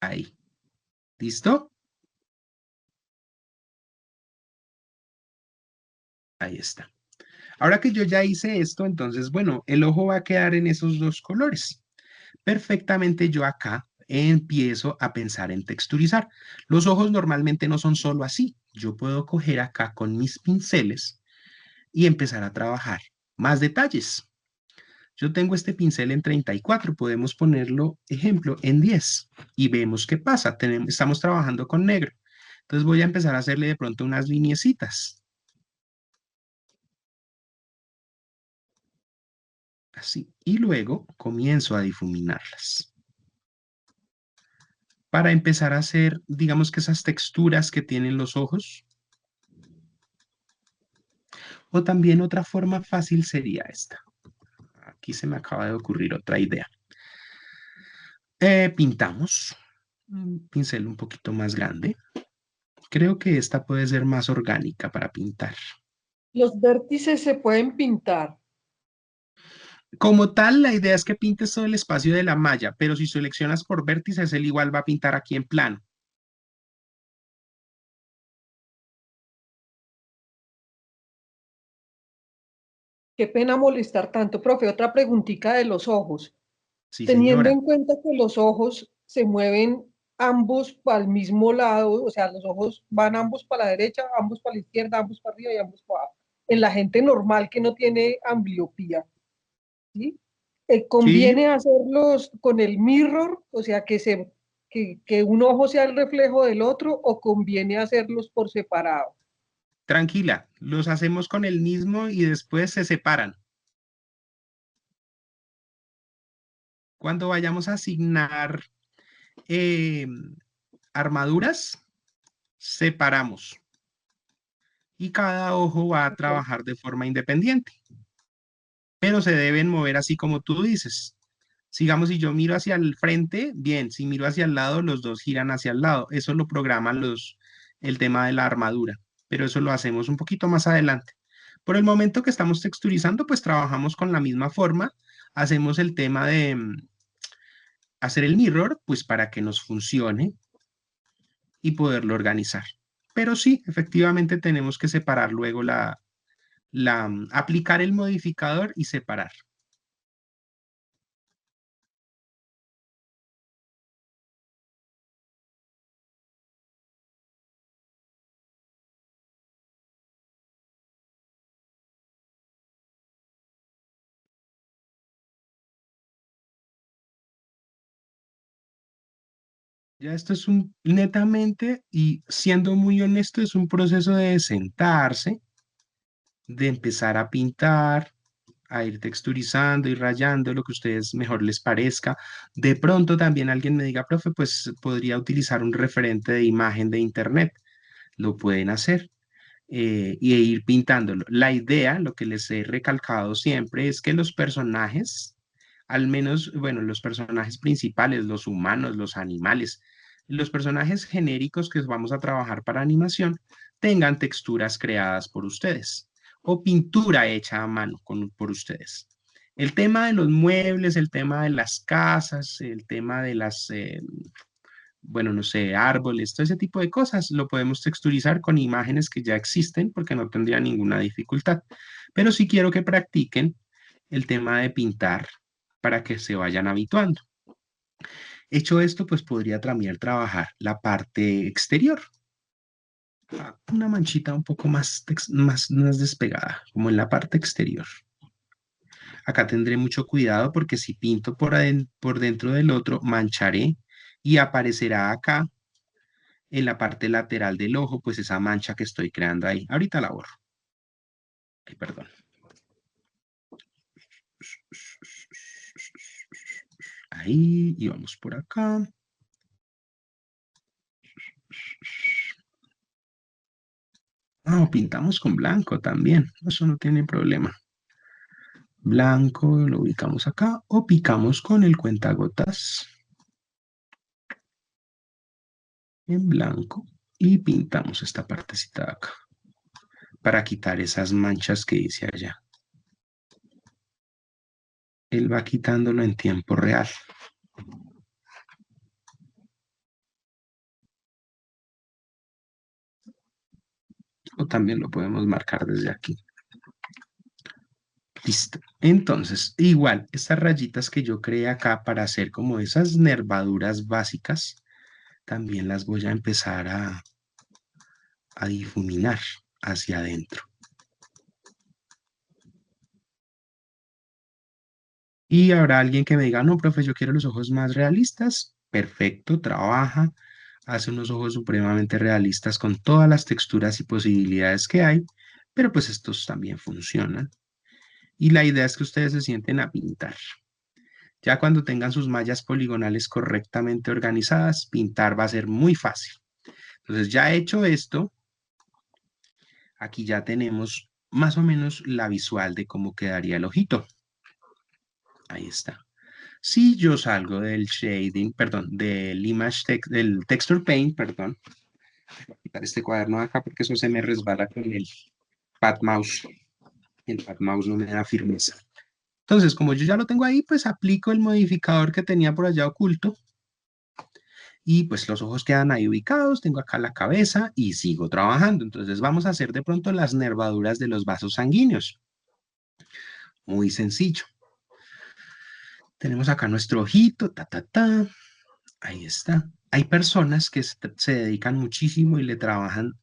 Ahí. ¿Listo? Ahí está. Ahora que yo ya hice esto, entonces, bueno, el ojo va a quedar en esos dos colores. Perfectamente yo acá empiezo a pensar en texturizar. Los ojos normalmente no son solo así. Yo puedo coger acá con mis pinceles y empezar a trabajar más detalles. Yo tengo este pincel en 34, podemos ponerlo, ejemplo, en 10 y vemos qué pasa. Estamos trabajando con negro. Entonces voy a empezar a hacerle de pronto unas lineecitas, así, y luego comienzo a difuminarlas para empezar a hacer, digamos que esas texturas que tienen los ojos. O también otra forma fácil sería esta. Aquí se me acaba de ocurrir otra idea. Pintamos un pincel un poquito más grande. Creo que esta puede ser más orgánica para pintar. Los vértices se pueden pintar. Como tal, la idea es que pintes todo el espacio de la malla, pero si seleccionas por vértices, él igual va a pintar aquí en plano. Qué pena molestar tanto, profe. Otra preguntita de los ojos. Sí, Teniendo señora. en cuenta que los ojos se mueven ambos para el mismo lado, o sea, los ojos van ambos para la derecha, ambos para la izquierda, ambos para arriba y ambos para abajo. En la gente normal que no tiene ambliopía, ¿sí? Sí, Conviene hacerlos con el mirror, o sea, que un ojo sea el reflejo del otro, o conviene hacerlos por separado. tranquila. Los hacemos con el mismo y después se separan. Cuando vayamos a asignar eh, armaduras, separamos y cada ojo va a Ok. trabajar de forma independiente, pero se deben mover así como tú dices. Sigamos, si yo miro hacia el frente, bien, si miro hacia el lado, los dos giran hacia el lado. Eso lo programan el tema de la armadura, pero eso lo hacemos un poquito más adelante. Por el momento que estamos texturizando, pues trabajamos con la misma forma, hacemos el tema de hacer el mirror, pues para que nos funcione y poderlo organizar. Pero sí, efectivamente tenemos que separar luego aplicar el modificador y separar. Ya esto es un netamente y siendo muy honesto, es un proceso de sentarse, de empezar a pintar, a ir texturizando y rayando lo que a ustedes mejor les parezca. De pronto también alguien me diga, profe, pues podría utilizar un referente de imagen de internet. Lo pueden hacer y ir pintándolo. La idea, lo que les he recalcado siempre, es que los personajes, al menos, bueno, los personajes principales, los humanos, los animales, los personajes genéricos que vamos a trabajar para animación, tengan texturas creadas por ustedes o pintura hecha a mano por ustedes. El tema de los muebles, el tema de las casas, el tema de las bueno, no sé, árboles, todo ese tipo de cosas, lo podemos texturizar con imágenes que ya existen porque no tendría ninguna dificultad. Pero sí quiero que practiquen el tema de pintar para que se vayan habituando. Hecho esto, pues podría también trabajar la parte exterior. Una manchita un poco más despegada, como en la parte exterior. Acá tendré mucho cuidado porque si pinto por dentro del otro, mancharé y aparecerá acá en la parte lateral del ojo, pues esa mancha que estoy creando ahí. Ahorita la borro. Ay, perdón. Ahí, y vamos por acá. Ah, o pintamos con blanco también. Eso no tiene problema. Blanco lo ubicamos acá o picamos con el cuentagotas en blanco y pintamos esta partecita de acá para quitar esas manchas que hice allá. Él va quitándolo en tiempo real. O también lo podemos marcar desde aquí. Listo. Entonces, igual, estas rayitas que yo creé acá para hacer como esas nervaduras básicas, también las voy a empezar a difuminar hacia adentro. Y habrá alguien que me diga, no, profe, yo quiero los ojos más realistas. Perfecto, trabaja, hace unos ojos supremamente realistas con todas las texturas y posibilidades que hay, pero pues estos también funcionan. Y la idea es que ustedes se sienten a pintar. Ya cuando tengan sus mallas poligonales correctamente organizadas, pintar va a ser muy fácil. Entonces, ya hecho esto, aquí ya tenemos más o menos la visual de cómo quedaría el ojito. Ahí está. Si yo salgo del shading, perdón, del texture paint, perdón, voy a quitar este cuaderno de acá porque eso se me resbala con el pad mouse. El pad mouse no me da firmeza. Entonces, como yo ya lo tengo ahí, pues aplico el modificador que tenía por allá oculto y pues los ojos quedan ahí ubicados, tengo acá la cabeza y sigo trabajando. Entonces vamos a hacer de pronto las nervaduras de los vasos sanguíneos. Muy sencillo. Tenemos acá nuestro ojito, ahí está. Hay personas que se dedican muchísimo y le trabajan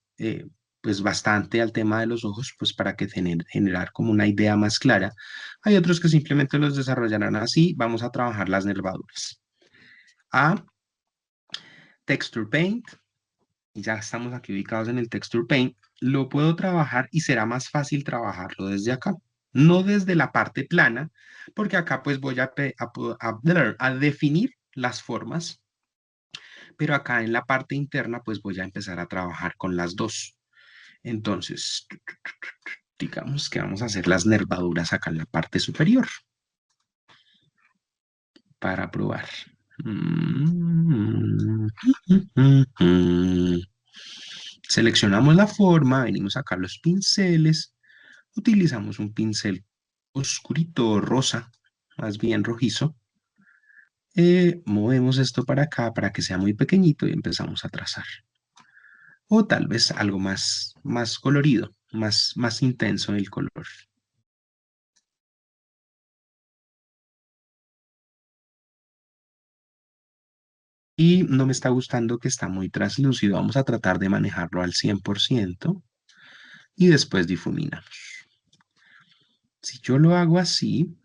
pues bastante al tema de los ojos, pues para que generar como una idea más clara. Hay otros que simplemente los desarrollarán así. Vamos a trabajar las nervaduras. A Texture Paint. Ya estamos aquí ubicados en el Texture Paint, lo puedo trabajar y será más fácil trabajarlo desde acá, no desde la parte plana, porque acá pues voy a definir las formas, pero acá en la parte interna pues voy a empezar a trabajar con las dos. Entonces, digamos que vamos a hacer las nervaduras acá en la parte superior para probar. Seleccionamos la forma, venimos acá a los pinceles, utilizamos un pincel oscurito rosa, más bien rojizo. Movemos esto para acá para que sea muy pequeñito y empezamos a trazar. O tal vez algo más colorido, más intenso el color. Y no me está gustando que está muy translúcido. Vamos a tratar de manejarlo al 100% y después difuminamos. Si yo lo hago así,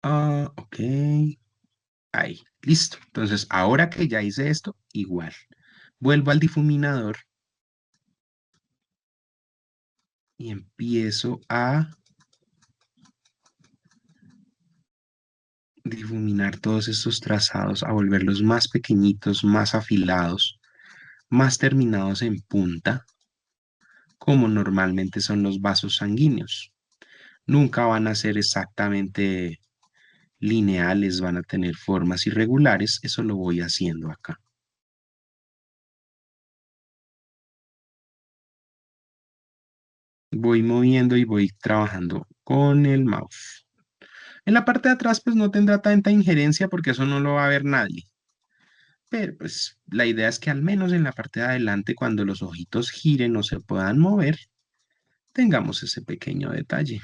Ok. Ahí, listo. Entonces, ahora que ya hice esto, igual. Vuelvo al difuminador y empiezo a difuminar todos estos trazados, a volverlos más pequeñitos, más afilados, más terminados en punta, como normalmente son los vasos sanguíneos. Nunca van a ser exactamente lineales, van a tener formas irregulares. Eso lo voy haciendo acá. Voy moviendo y voy trabajando con el mouse. En la parte de atrás, pues no tendrá tanta injerencia porque eso no lo va a ver nadie. Pero pues la idea es que al menos en la parte de adelante, cuando los ojitos giren o se puedan mover, tengamos ese pequeño detalle.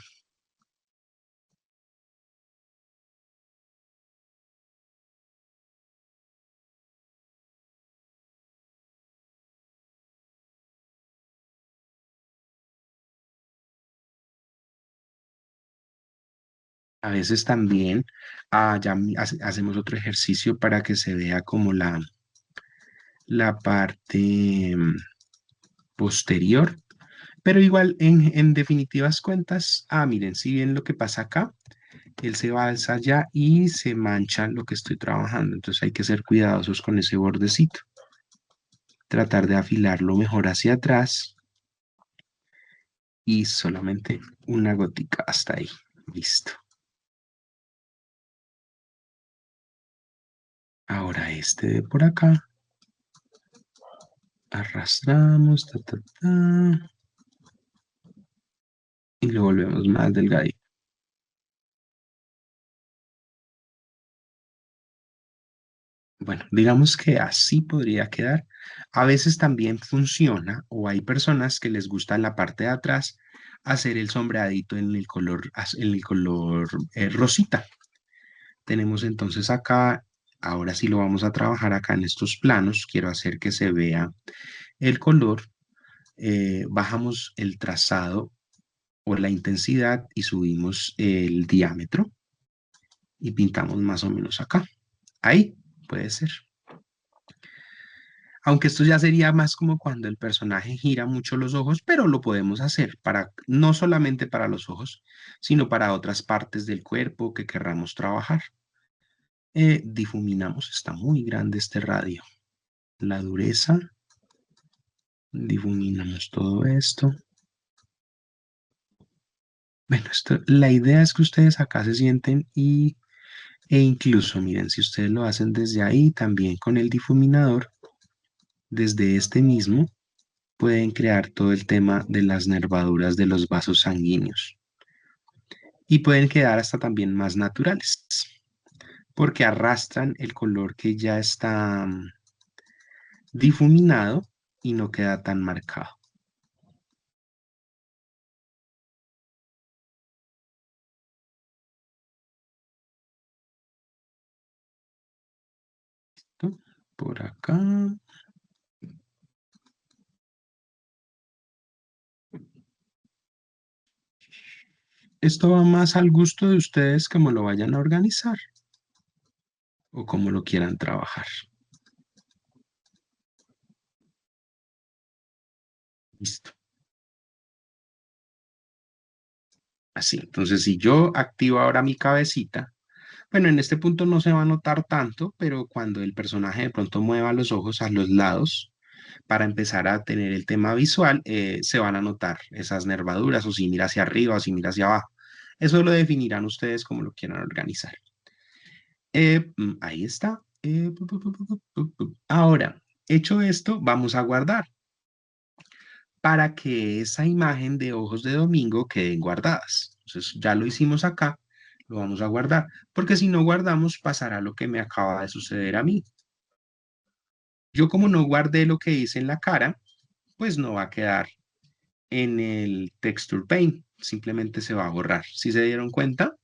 A veces también hacemos otro ejercicio para que se vea como la parte posterior. Pero igual, en definitivas cuentas, miren, si bien lo que pasa acá, él se va alza allá y se mancha lo que estoy trabajando. Entonces hay que ser cuidadosos con ese bordecito. Tratar de afilarlo mejor hacia atrás y solamente una gotica hasta ahí. Listo. Ahora este de por acá. Arrastramos, y lo volvemos más delgadito. Bueno, digamos que así podría quedar. A veces también funciona o hay personas que les gusta en la parte de atrás hacer el sombreadito en el color rosita. Tenemos entonces acá, ahora sí lo vamos a trabajar acá en estos planos. Quiero hacer que se vea el color. Bajamos el trazado o la intensidad y subimos el diámetro y pintamos más o menos acá. Ahí puede ser. Aunque esto ya sería más como cuando el personaje gira mucho los ojos, pero lo podemos hacer para no solamente para los ojos, sino para otras partes del cuerpo que querramos trabajar. Difuminamos, está muy grande este radio. La dureza, difuminamos todo esto. Bueno, la idea es que ustedes acá se sienten e incluso, miren, si ustedes lo hacen desde ahí, también con el difuminador, desde este mismo, pueden crear todo el tema de las nervaduras de los vasos sanguíneos y pueden quedar hasta también más naturales porque arrastran el color que ya está difuminado y no queda tan marcado. ¿No? Por acá. Esto va más al gusto de ustedes como lo vayan a organizar o como lo quieran trabajar. Listo. Así. Entonces, si yo activo ahora mi cabecita, bueno, en este punto no se va a notar tanto, pero cuando el personaje de pronto mueva los ojos a los lados para empezar a tener el tema visual, se van a notar esas nervaduras o si mira hacia arriba o si mira hacia abajo. Eso lo definirán ustedes como lo quieran organizar. Ahí está. Ahora, hecho esto, vamos a guardar para que esa imagen de ojos de domingo queden guardadas. Entonces, ya lo hicimos acá, lo vamos a guardar, porque si no guardamos, pasará lo que me acaba de suceder a mí. Yo como no guardé lo que hice en la cara, pues no va a quedar en el Texture Paint, simplemente se va a borrar. Si se dieron cuenta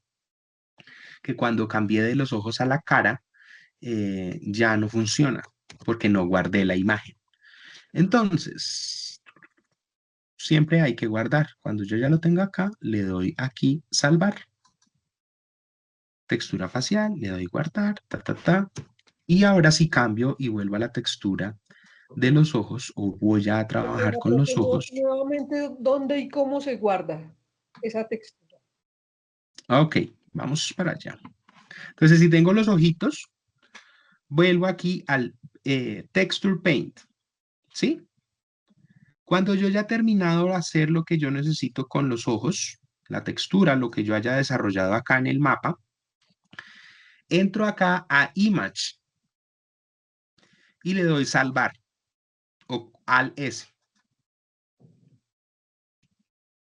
que cuando cambié de los ojos a la cara, ya no funciona, porque no guardé la imagen. Entonces, siempre hay que guardar. Cuando yo ya lo tengo acá, le doy aquí salvar. textura facial, le doy guardar, y ahora sí cambio y vuelvo a la textura de los ojos o voy a Qué trabajar pena, con los profe, ojos. nuevamente, ¿dónde y cómo se guarda esa textura? Ok, vamos para allá. Entonces, si tengo los ojitos, vuelvo aquí al Texture Paint, ¿sí? Cuando yo ya he terminado de hacer lo que yo necesito con los ojos, la textura, lo que yo haya desarrollado acá en el mapa, entro acá a Image y le doy salvar o al S.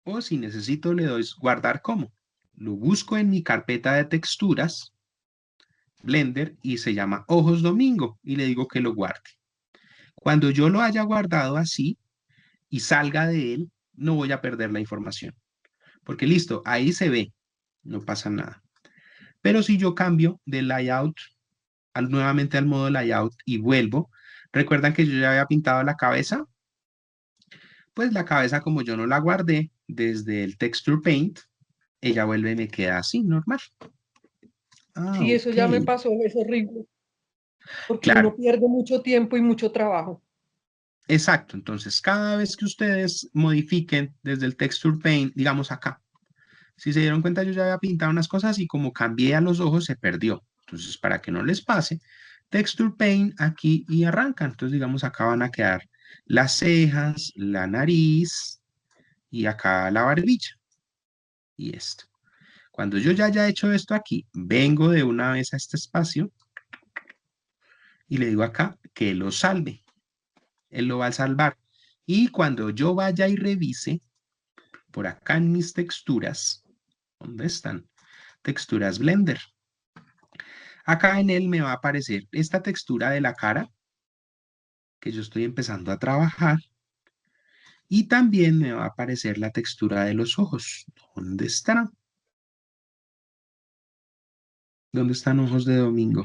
O si necesito le doy guardar como. Lo busco en mi carpeta de texturas, Blender, y se llama Ojos Domingo y le digo que lo guarde. Cuando yo lo haya guardado así y salga de él, no voy a perder la información. Porque listo, ahí se ve, no pasa nada. Pero si yo cambio de layout nuevamente al modo layout y vuelvo, recuerdan que yo ya había pintado la cabeza, pues la cabeza como yo no la guardé desde el Texture Paint, ella vuelve y me queda así, normal. Ah, Sí, eso ok. ya me pasó, es horrible, porque uno Claro, pierde mucho tiempo y mucho trabajo. exacto. Entonces, cada vez que ustedes modifiquen desde el Texture Paint, digamos acá, si se dieron cuenta, yo ya había pintado unas cosas y como cambié a los ojos, se perdió. Entonces, para que no les pase, Texture Paint aquí y arranca. Entonces, digamos, acá van a quedar las cejas, la nariz y acá la barbilla y esto. Cuando yo ya haya hecho esto aquí, vengo de una vez a este espacio y le digo acá que lo salve. Él lo va a salvar. Y cuando yo vaya y revise, por acá en mis texturas, ¿dónde están? Texturas Blender. Acá en él me va a aparecer esta textura de la cara que yo estoy empezando a trabajar y también me va a aparecer la textura de los ojos. ¿Dónde están? ¿Dónde están ojos de domingo?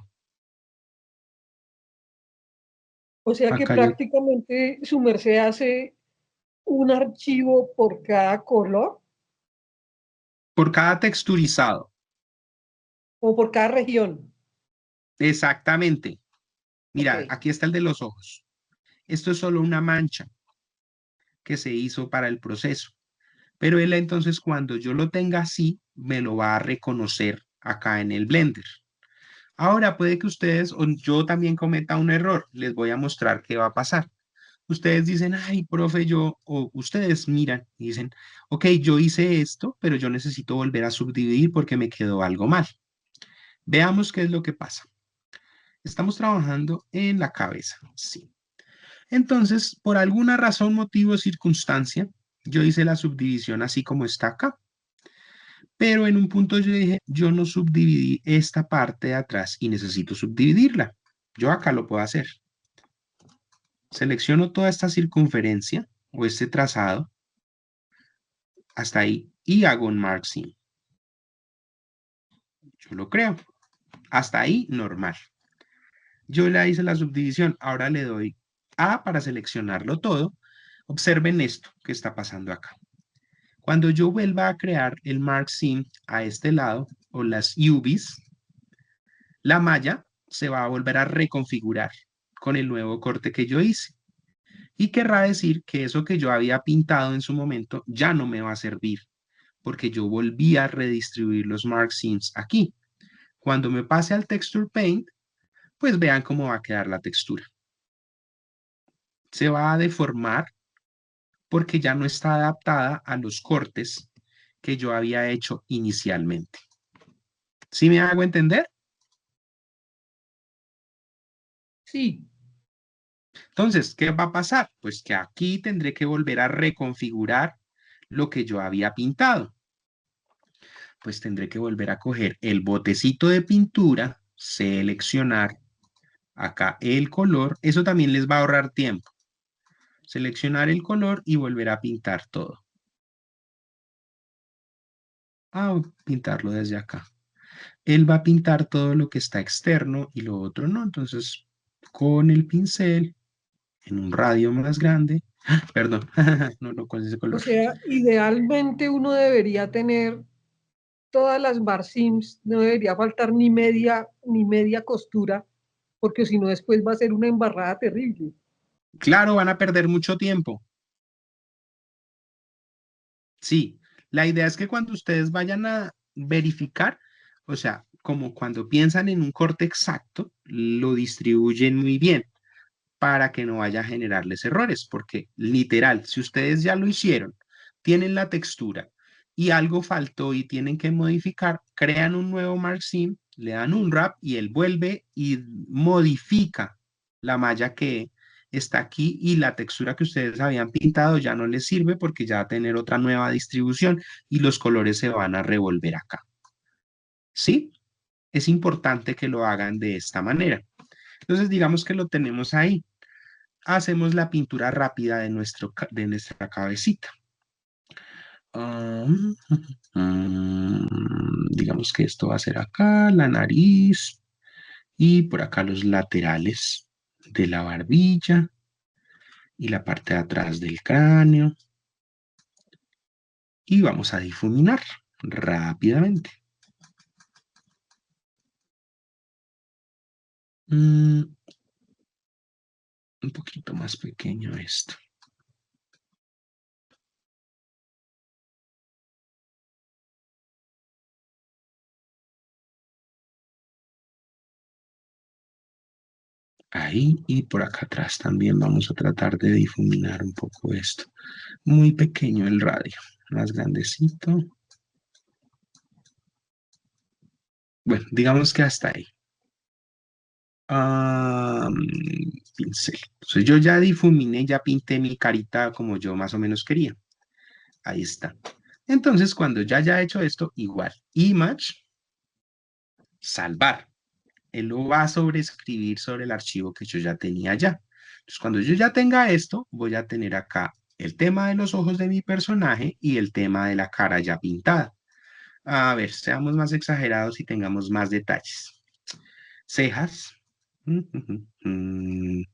O sea que Acá yo, prácticamente su merced hace un archivo por cada color por cada texturizado, o por cada región. exactamente. Ok. Mira, aquí está el de los ojos. Esto es solo una mancha que se hizo para el proceso. Pero él entonces cuando yo lo tenga así, me lo va a reconocer acá en el Blender. Ahora puede que ustedes o yo también cometa un error. Les voy a mostrar qué va a pasar. Ustedes dicen, ay, profe, yo, o ustedes miran y dicen, ok, yo hice esto, pero yo necesito volver a subdividir porque me quedó algo mal. Veamos qué es lo que pasa. Estamos trabajando en la cabeza, sí. Entonces, por alguna razón, motivo o circunstancia, yo hice la subdivisión así como está acá. Pero en un punto yo dije, yo no subdividí esta parte de atrás y necesito subdividirla. Yo acá lo puedo hacer. Selecciono toda esta circunferencia o este trazado hasta ahí y hago un Mark Sim. Yo lo creo. Hasta ahí, normal. Yo le hice la subdivisión. Ahora le doy A para seleccionarlo todo. Observen esto que está pasando acá. Cuando yo vuelva a crear el Mark Sim a este lado o las UVs, la malla se va a volver a reconfigurar con el nuevo corte que yo hice. Y querrá decir que eso que yo había pintado en su momento ya no me va a servir, porque yo volví a redistribuir los mark sims aquí. Cuando me pase al Texture Paint, pues vean cómo va a quedar la textura. Se va a deformar porque ya no está adaptada a los cortes que yo había hecho inicialmente. ¿Sí me hago entender? Sí, Entonces, ¿qué va a pasar? Pues que aquí tendré que volver a reconfigurar lo que yo había pintado. Pues tendré que volver a coger el botecito de pintura, seleccionar acá el color. Eso también les va a ahorrar tiempo. Seleccionar el color y volver a pintar todo. Ah, pintarlo desde acá. Él va a pintar todo lo que está externo y lo otro no. Entonces, con el pincel en un radio más grande. Perdón, no, no, con ese o color. sea, idealmente uno debería tener todas las marsims, no debería faltar ni media costura, porque si no después va a ser una embarrada terrible. Claro, van a perder mucho tiempo. Sí, la idea es que cuando ustedes vayan a verificar, o sea, como cuando piensan en un corte exacto, lo distribuyen muy bien para que no vaya a generarles errores, porque literal, si ustedes ya lo hicieron, tienen la textura y algo faltó y tienen que modificar, crean un nuevo marksim, le dan un wrap y él vuelve y modifica la malla que está aquí y la textura que ustedes habían pintado ya no les sirve porque ya va a tener otra nueva distribución y los colores se van a revolver acá. ¿Sí? Es importante que lo hagan de esta manera. Entonces, digamos que lo tenemos ahí. Hacemos la pintura rápida de, de nuestra cabecita. Ah, digamos que esto va a ser acá, la nariz y por acá los laterales de la barbilla y la parte de atrás del cráneo. Y vamos a difuminar rápidamente. Un poquito más pequeño esto. Ahí y por acá atrás también vamos a tratar de difuminar un poco esto. Muy pequeño el radio, más grandecito. Bueno, digamos que hasta ahí. Pincel. Entonces yo ya difuminé, ya pinté mi carita como yo más o menos quería. Ahí está. Entonces, cuando ya haya hecho esto, igual. Image, salvar. Él lo va a sobreescribir sobre el archivo que yo ya tenía ya. Entonces, cuando yo ya tenga esto, voy a tener acá el tema de los ojos de mi personaje y el tema de la cara ya pintada. A ver, seamos más exagerados y tengamos más detalles. Cejas. Uy,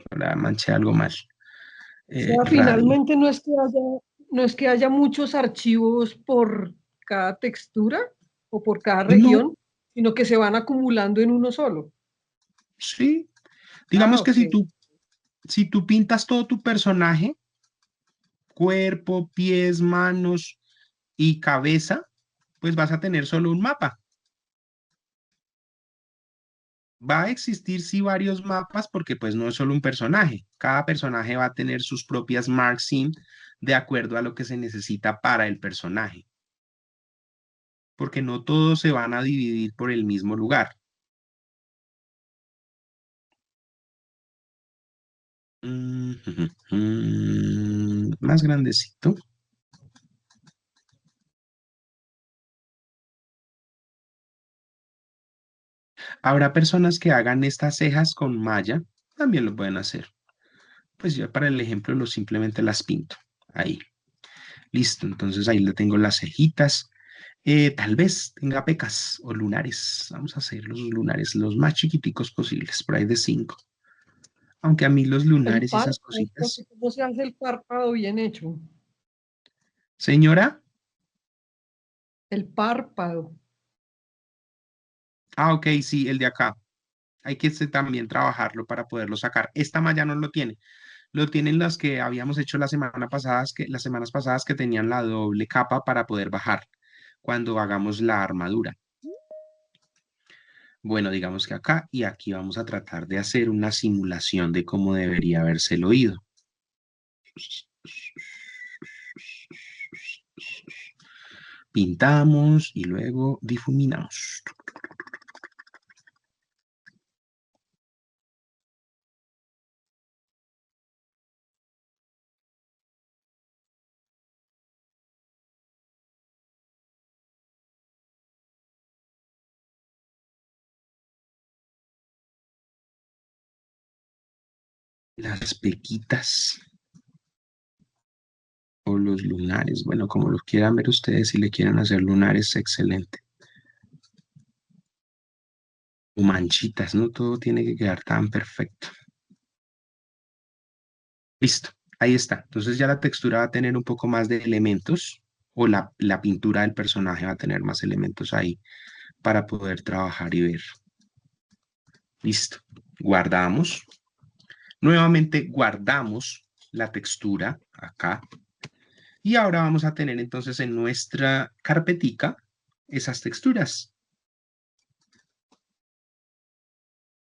ahora manché algo mal. O sea, Radio. finalmente no es que haya muchos archivos por cada textura o por cada No, región, sino que se van acumulando en uno solo. sí. Ah, Digamos que ok. si tú pintas todo tu personaje, cuerpo, pies, manos y cabeza, pues vas a tener solo un mapa. Va a existir sí varios mapas porque pues no es solo un personaje. Cada personaje va a tener sus propias marks de acuerdo a lo que se necesita para el personaje. Porque no todos se van a dividir por el mismo lugar. Más grandecito. Habrá personas que hagan estas cejas con malla, también lo pueden hacer. Pues yo para el ejemplo lo simplemente las pinto. Ahí. Listo. Entonces ahí le tengo las cejitas. Tal vez tenga pecas o lunares. Vamos a hacer los lunares los más chiquiticos posibles, por ahí de 5. Aunque a mí los El lunares y esas párpado, cositas. ¿cómo se hace el párpado bien hecho? Señora, El párpado. ok, sí, el de acá. Hay que también trabajarlo para poderlo sacar. Esta malla no lo tiene. Lo tienen las que habíamos hecho las semanas pasadas que tenían la doble capa para poder bajar cuando hagamos la armadura. Bueno, digamos que acá y aquí vamos a tratar de hacer una simulación de cómo debería verse el oído. Pintamos y luego difuminamos. Las pequitas o los lunares, bueno, como lo quieran ver ustedes, si le quieren hacer lunares, excelente. O manchitas, no todo tiene que quedar tan perfecto. Listo. Ahí está. Entonces ya la textura va a tener un poco más de elementos o la pintura del personaje va a tener más elementos ahí para poder trabajar y ver. Listo. Guardamos. Nuevamente guardamos la textura acá. Y ahora vamos a tener entonces en nuestra carpetica esas texturas.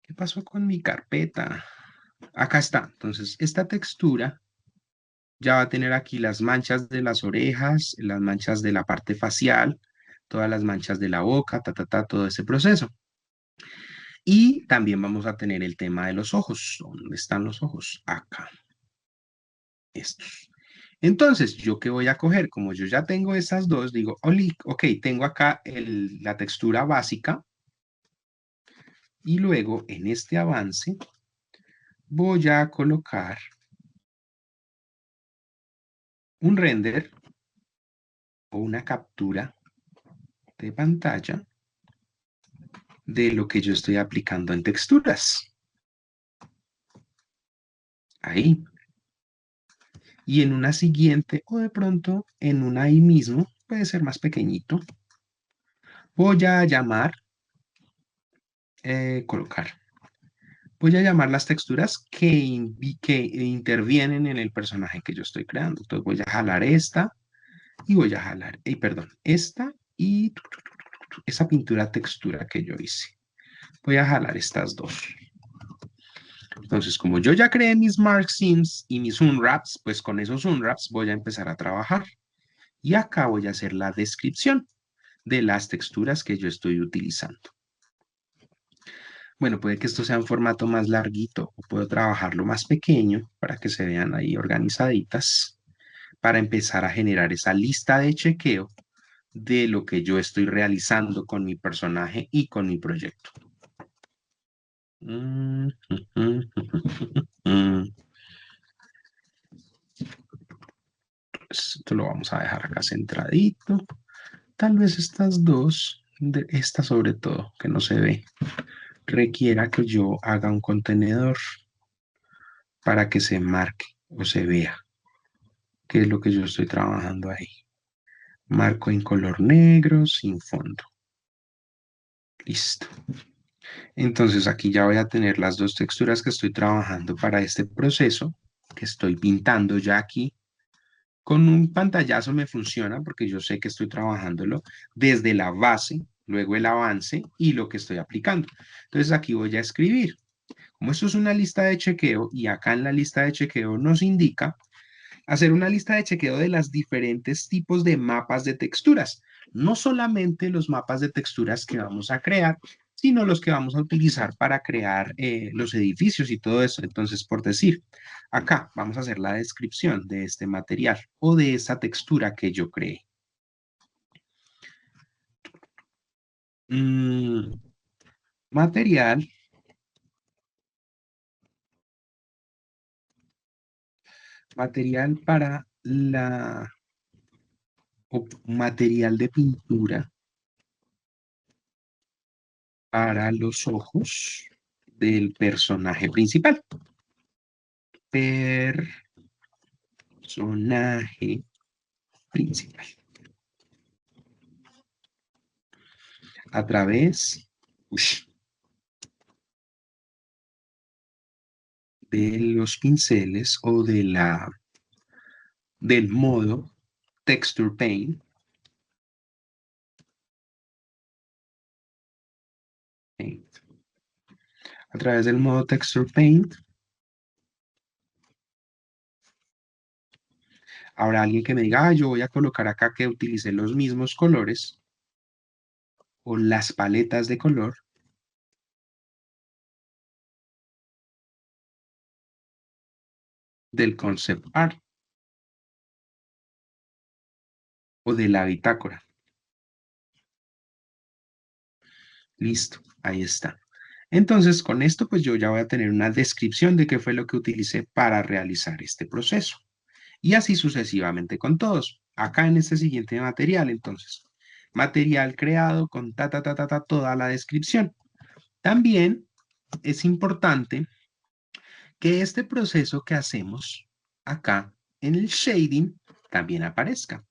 ¿Qué pasó con mi carpeta? Acá está. Entonces, esta textura ya va a tener aquí las manchas de las orejas, las manchas de la parte facial, todas las manchas de la boca, todo ese proceso. Y también vamos a tener el tema de los ojos. ¿Dónde están los ojos? Acá. Estos. Entonces, ¿yo qué voy a coger? Como yo ya tengo esas dos, digo, ok, tengo acá la textura básica y luego en este avance voy a colocar un render o una captura de pantalla de lo que yo estoy aplicando en texturas. Ahí. Y en una siguiente o de pronto en una ahí mismo, puede ser más pequeñito, voy a llamar, colocar. Voy a llamar las texturas que intervienen en el personaje que yo estoy creando. Entonces voy a jalar esta y voy a jalar, perdón, esta y esa pintura textura que yo hice. Voy a jalar estas dos. Entonces, como yo ya creé mis Mark Sims y mis Unwraps, pues con esos Unwraps voy a empezar a trabajar. Y acá voy a hacer la descripción de las texturas que yo estoy utilizando. Bueno, puede que esto sea un formato más larguito o puedo trabajarlo más pequeño para que se vean ahí organizaditas para empezar a generar esa lista de chequeo de lo que yo estoy realizando con mi personaje y con mi proyecto. Esto lo vamos a dejar acá centradito. Tal vez estas dos, esta sobre todo, que no se ve, requiera que yo haga un contenedor para que se marque o se vea qué es lo que yo estoy trabajando ahí. Marco en color negro, sin fondo. Listo. Entonces aquí ya voy a tener las dos texturas que estoy trabajando para este proceso, que estoy pintando ya aquí. Con un pantallazo me funciona porque yo sé que estoy trabajándolo desde la base, luego el avance y lo que estoy aplicando. Entonces aquí voy a escribir. Como esto es una lista de chequeo y acá en la lista de chequeo nos indica hacer una lista de chequeo de los diferentes tipos de mapas de texturas. No solamente los mapas de texturas que vamos a crear, sino los que vamos a utilizar para crear los edificios y todo eso. Entonces, por decir, acá vamos a hacer la descripción de este material o de esta textura que yo creé. Material. Material para material de pintura para los ojos del personaje principal. Personaje principal. A través de los pinceles o del modo Texture Paint. A través del modo Texture Paint. Habrá alguien que me diga, yo voy a colocar acá que utilice los mismos colores o las paletas de color del concept art o de la bitácora. Listo, ahí está. Entonces, con esto, pues yo ya voy a tener una descripción de qué fue lo que utilicé para realizar este proceso. Y así sucesivamente con todos. Acá en este siguiente material, entonces, material creado con toda la descripción. También es importante que este proceso que hacemos acá en el shading también aparezca.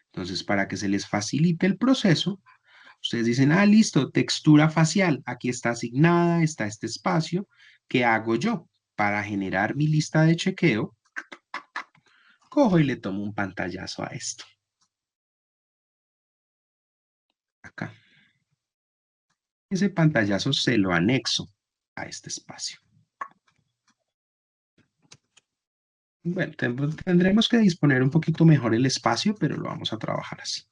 Entonces, para que se les facilite el proceso, ustedes dicen, ah, listo, textura facial, aquí está asignada, está este espacio. ¿Qué hago yo? Para generar mi lista de chequeo, cojo y le tomo un pantallazo a esto. Acá. Ese pantallazo se lo anexo a este espacio. Bueno, tendremos que disponer un poquito mejor el espacio, pero lo vamos a trabajar así.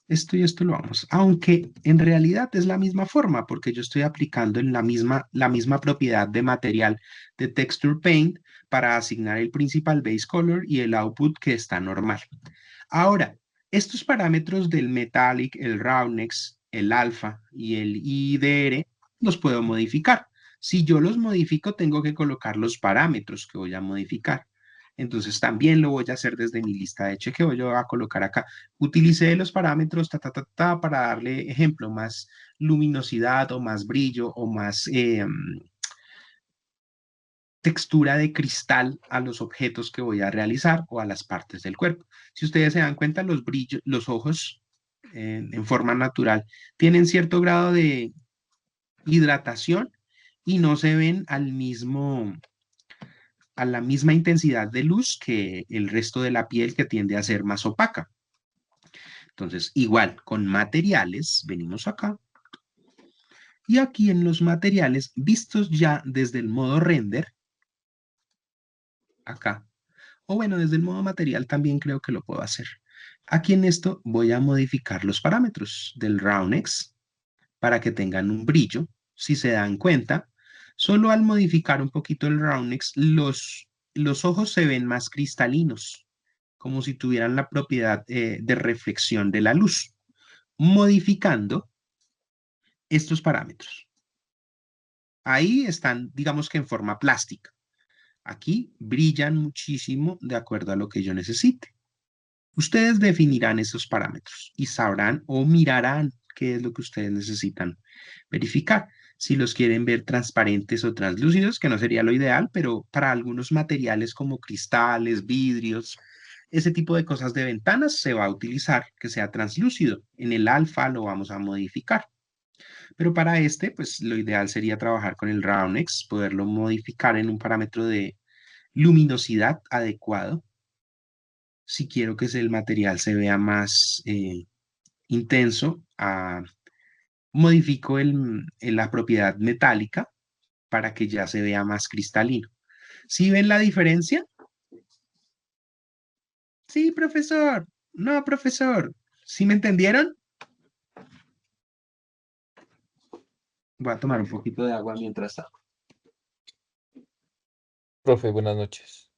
Esto y esto lo vamos, aunque en realidad es la misma forma, porque yo estoy aplicando en la misma propiedad de material de Texture Paint para asignar el principal base color y el output que está normal. Ahora, estos parámetros del metallic, el roundness, el alfa y el IDR los puedo modificar. Si yo los modifico, tengo que colocar los parámetros que voy a modificar. Entonces también lo voy a hacer desde mi lista de chequeo. Yo voy a colocar acá. Utilicé los parámetros para darle ejemplo, más luminosidad o más brillo o más textura de cristal a los objetos que voy a realizar o a las partes del cuerpo. Si ustedes se dan cuenta, los brillos, los ojos en forma natural tienen cierto grado de hidratación y no se ven a la misma intensidad de luz que el resto de la piel que tiende a ser más opaca. Entonces, igual con materiales, venimos acá y aquí en los materiales vistos ya desde el modo render, acá, o bueno, desde el modo material también creo que lo puedo hacer. Aquí en esto voy a modificar los parámetros del roundness para que tengan un brillo. Si se dan cuenta, solo al modificar un poquito el roundness, los ojos se ven más cristalinos, como si tuvieran la propiedad de reflexión de la luz, modificando estos parámetros. Ahí están, digamos que en forma plástica. Aquí brillan muchísimo de acuerdo a lo que yo necesite. Ustedes definirán esos parámetros y sabrán o mirarán qué es lo que ustedes necesitan verificar. Si los quieren ver transparentes o translúcidos, que no sería lo ideal, pero para algunos materiales como cristales, vidrios, ese tipo de cosas de ventanas se va a utilizar que sea translúcido. En el alfa lo vamos a modificar. Pero para este, pues lo ideal sería trabajar con el roundness, poderlo modificar en un parámetro de luminosidad adecuado. Si quiero que el material se vea más intenso, modifico la propiedad metálica para que ya se vea más cristalino. ¿Sí ven la diferencia? Sí, profesor. No, profesor. ¿Sí me entendieron? Voy a tomar un poquito de agua mientras tanto. Profe, buenas noches.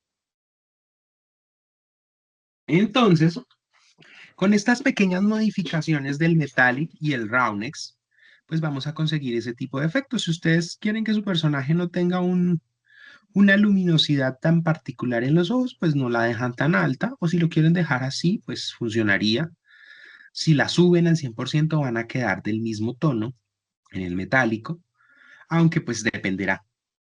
Entonces, con estas pequeñas modificaciones del metallic y el roundness, pues vamos a conseguir ese tipo de efectos. Si ustedes quieren que su personaje no tenga una luminosidad tan particular en los ojos, pues no la dejan tan alta, o si lo quieren dejar así, pues funcionaría. Si la suben al 100% van a quedar del mismo tono en el metálico, aunque pues dependerá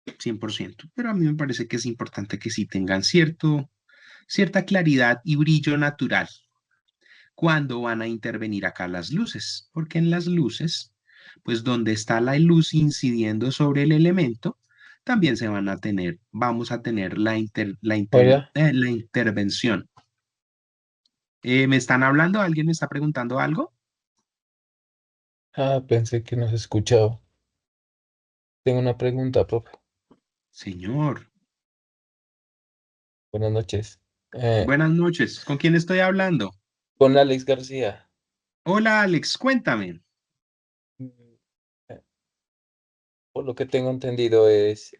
100%. Pero a mí me parece que es importante que sí tengan cierta claridad y brillo natural cuando van a intervenir acá las luces, porque en las luces, pues donde está la luz incidiendo sobre el elemento, también vamos a tener Hola. la intervención. ¿Me están hablando? ¿Alguien me está preguntando algo? Pensé que nos escuchaba. Tengo una pregunta, profe. Señor, Buenas noches. Eh, buenas noches. ¿Con quién estoy hablando? con Alex García. Hola, Alex, cuéntame. Mm, eh, Por lo que tengo entendido es,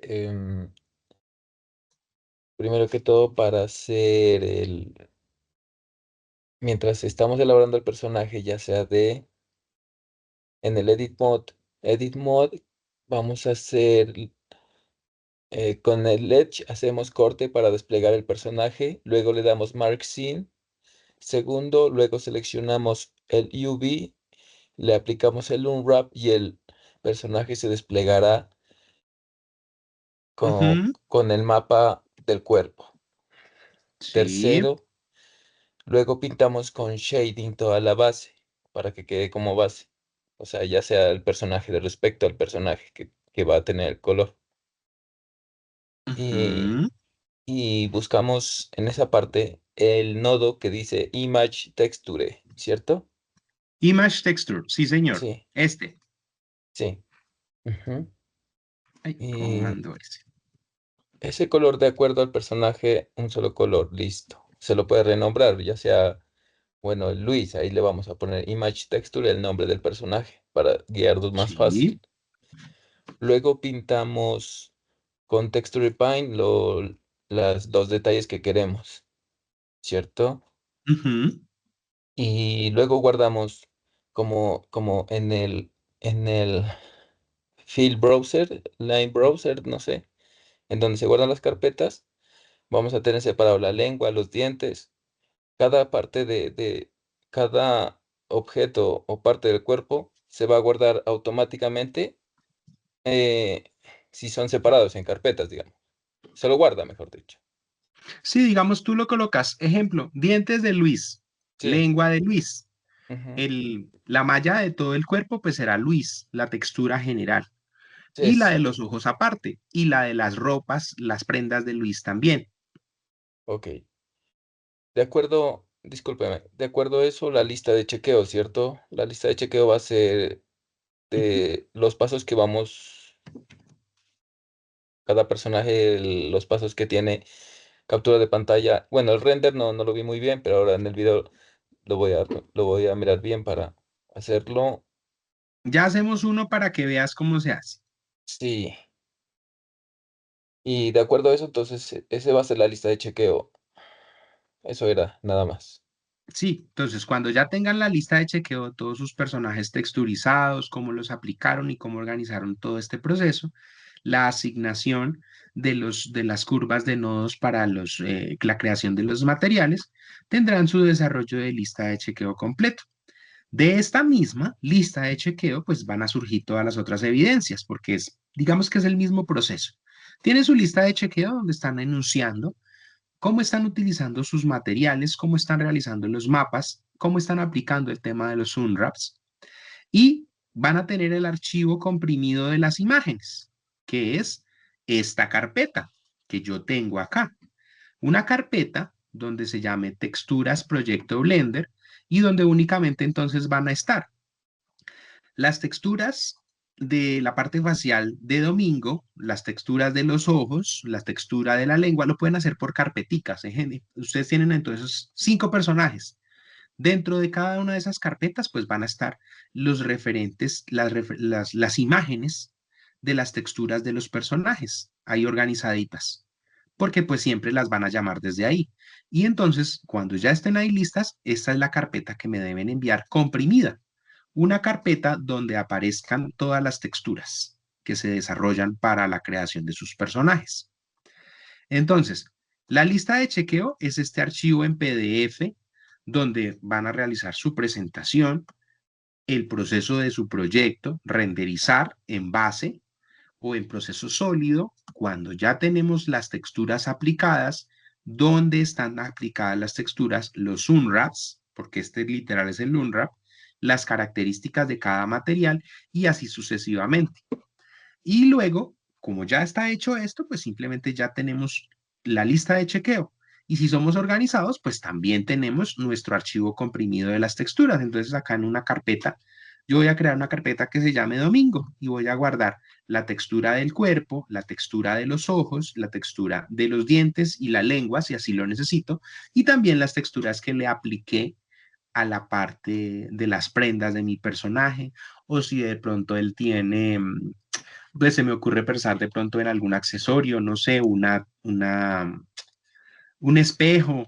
primero que todo, para hacer mientras estamos elaborando el personaje, ya sea en el edit mode, vamos a hacer, con el Edge hacemos corte para desplegar el personaje, luego le damos Mark Scene. Segundo, luego seleccionamos el UV, le aplicamos el Unwrap y el personaje se desplegará Ujú. con el mapa del cuerpo. Sí. Tercero, luego pintamos con shading toda la base para que quede como base. O sea, ya sea el personaje de respecto al personaje que va a tener el color. Y, Ujú. y buscamos en esa parte el nodo que dice Image Texture, ¿cierto? Image texture, sí, señor. Sí, Este. sí. Ujú. Ay, ¿cómo Y mando ese? ese color de acuerdo al personaje, un solo color, listo. Se lo puede renombrar, ya sea, bueno, Luis, ahí le vamos a poner Image Texture, el nombre del personaje, para guiarnos más fácil. Sí. Luego pintamos con Texture Paint las dos detalles que queremos, ¿cierto? Ujú. Y luego guardamos como en el Field Browser, Line Browser, no sé, en donde se guardan las carpetas, vamos a tener separado la lengua, los dientes, cada parte de cada objeto o parte del cuerpo se va a guardar automáticamente eh, si son separados en carpetas, digamos. Se lo guarda, mejor dicho. Sí, digamos, tú lo colocas. Ejemplo, dientes de Luis, Sí. lengua de Luis. Ujú. La malla de todo el cuerpo, pues será Luis, la textura general. Sí, Y la de es. los ojos aparte. Y la de las ropas, las prendas de Luis también. Ok. De acuerdo, discúlpeme, de acuerdo a eso, la lista de chequeo, ¿cierto? La lista de chequeo va a ser Ujú. de los pasos que vamos, cada personaje, los pasos que tiene, captura de pantalla. Bueno, el render no lo vi muy bien, pero ahora en el video lo voy a mirar bien para hacerlo. Ya hacemos uno para que veas cómo se hace. Sí. Y de acuerdo a eso, entonces, ese va a ser la lista de chequeo. Eso era, nada más. Sí, entonces cuando ya tengan la lista de chequeo de todos sus personajes texturizados, cómo los aplicaron y cómo organizaron todo este proceso, la asignación de las curvas de nodos para la creación de los materiales, tendrán su desarrollo de lista de chequeo completo. De esta misma lista de chequeo, pues van a surgir todas las otras evidencias, porque digamos que es el mismo proceso. Tiene su lista de chequeo donde están enunciando cómo están utilizando sus materiales, cómo están realizando los mapas, cómo están aplicando el tema de los unwraps y van a tener el archivo comprimido de las imágenes, que es esta carpeta que yo tengo acá. Una carpeta donde se llame Texturas Proyecto Blender y donde únicamente entonces van a estar las texturas de la parte facial de Domingo, las texturas de los ojos, la textura de la lengua, lo pueden hacer por carpeticas. Ustedes tienen entonces 5 personajes. Dentro de cada una de esas carpetas, pues van a estar los referentes, las imágenes de las texturas de los personajes, ahí organizaditas, porque pues siempre las van a llamar desde ahí. Y entonces, cuando ya estén ahí listas, esta es la carpeta que me deben enviar comprimida, una carpeta donde aparezcan todas las texturas que se desarrollan para la creación de sus personajes. Entonces, la lista de chequeo es este archivo en PDF donde van a realizar su presentación, el proceso de su proyecto, renderizar en base o en proceso sólido, cuando ya tenemos las texturas aplicadas, dónde están aplicadas las texturas, los unwraps, porque este literal es el unwrap, las características de cada material y así sucesivamente. Y luego, como ya está hecho esto, pues simplemente ya tenemos la lista de chequeo. Y si somos organizados, pues también tenemos nuestro archivo comprimido de las texturas. Entonces acá en una carpeta, yo voy a crear una carpeta que se llame Domingo y voy a guardar la textura del cuerpo, la textura de los ojos, la textura de los dientes y la lengua, si así lo necesito, y también las texturas que le apliqué a la parte de las prendas de mi personaje, o si de pronto él tiene pues se me ocurre pensar de pronto en algún accesorio, no sé, un espejo,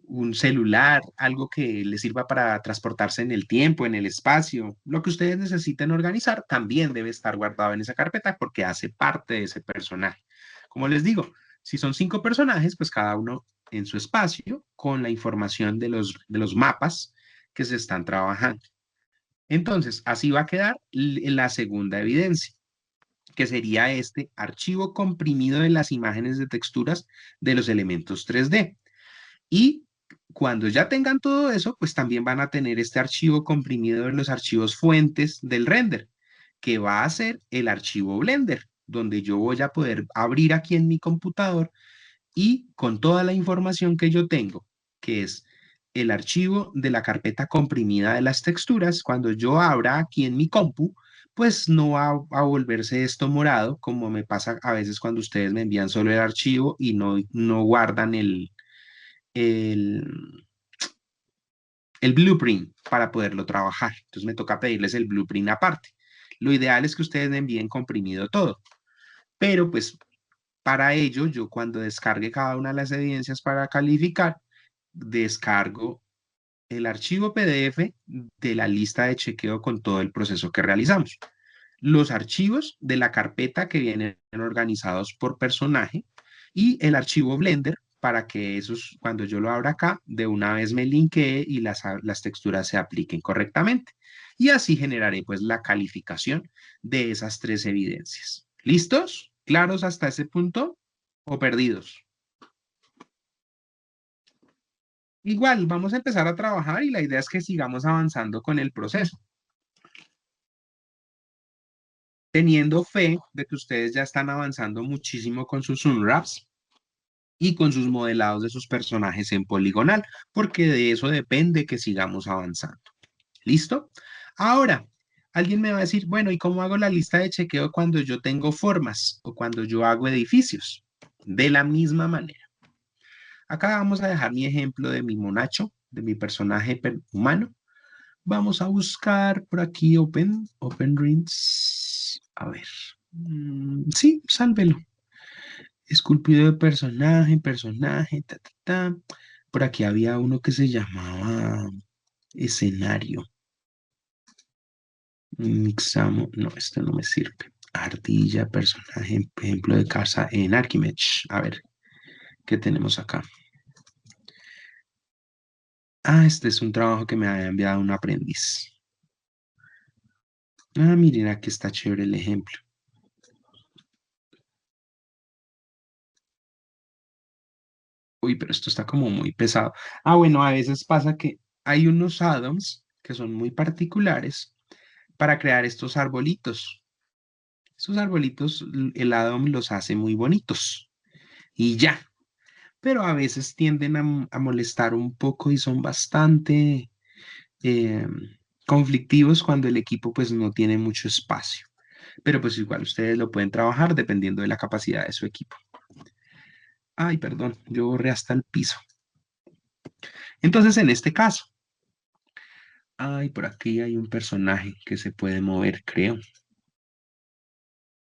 un celular, algo que le sirva para transportarse en el tiempo, en el espacio. Lo que ustedes necesiten organizar también debe estar guardado en esa carpeta porque hace parte de ese personaje. Como les digo, si son 5 personajes, pues cada uno en su espacio con la información de los mapas que se están trabajando. Entonces, así va a quedar la segunda evidencia. que sería este archivo comprimido de las imágenes de texturas de los elementos 3D. Y cuando ya tengan todo eso, pues también van a tener este archivo comprimido de los archivos fuentes del render, que va a ser el archivo Blender, donde yo voy a poder abrir aquí en mi computador y con toda la información que yo tengo, que es el archivo de la carpeta comprimida de las texturas, cuando yo abra aquí en mi compu, pues no va a volverse esto morado, como me pasa a veces cuando ustedes me envían solo el archivo y no guardan el, el blueprint para poderlo trabajar. Entonces me toca pedirles el blueprint aparte. Lo ideal es que ustedes me envíen comprimido todo, pero pues para ello, yo cuando descargue cada una de las evidencias para calificar, descargo el archivo PDF de la lista de chequeo con todo el proceso que realizamos. Los archivos de la carpeta que vienen organizados por personaje y el archivo Blender para que esos, cuando yo lo abra acá, de una vez me linkee y las texturas se apliquen correctamente. Y así generaré pues la calificación de esas tres evidencias. ¿Listos? ¿Claros hasta ese punto o perdidos? Igual, vamos a empezar a trabajar y la idea es que sigamos avanzando con el proceso, teniendo fe de que ustedes ya están avanzando muchísimo con sus unwraps y con sus modelados de sus personajes en poligonal, porque de eso depende que sigamos avanzando. ¿Listo? Ahora, alguien me va a decir, bueno, ¿y cómo hago la lista de chequeo cuando yo tengo formas o cuando yo hago edificios? De la misma manera. Acá vamos a dejar mi ejemplo de mi monacho, de mi personaje humano. Vamos a buscar por aquí Open Rings. A ver. Sí, sálvelo. Esculpido de personaje, ta, ta, ta. Por aquí había uno que se llamaba escenario. Mixamo, no, este no me sirve. Ardilla, personaje, ejemplo de casa en Archimedes. A ver, ¿qué tenemos acá? Ah, este es un trabajo que me había enviado un aprendiz. Ah, miren, aquí está chévere el ejemplo. Uy, pero esto está como muy pesado. Ah, bueno, a veces pasa que hay unos add-ons que son muy particulares para crear estos arbolitos. Esos arbolitos, el add-on los hace muy bonitos y ya, pero a veces tienden a molestar un poco y son bastante eh, conflictivos cuando el equipo pues no tiene mucho espacio. Pero pues igual ustedes lo pueden trabajar dependiendo de la capacidad de su equipo. Ay, perdón, yo borré hasta el piso. Entonces, en este caso, ay, por aquí hay un personaje que se puede mover, creo.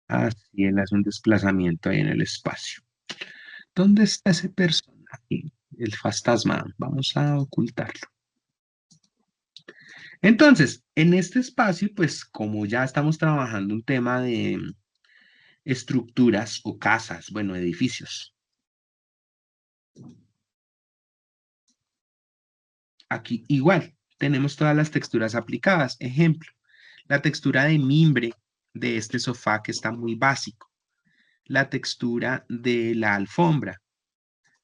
Ah, sí, él hace un desplazamiento ahí en el espacio. ¿Dónde está ese personaje? El fantasma. Vamos a ocultarlo. Entonces, en este espacio, pues como ya estamos trabajando un tema de estructuras o casas, bueno, edificios. Aquí igual, tenemos todas las texturas aplicadas. Ejemplo, la textura de mimbre de este sofá que está muy básico. La textura de la alfombra,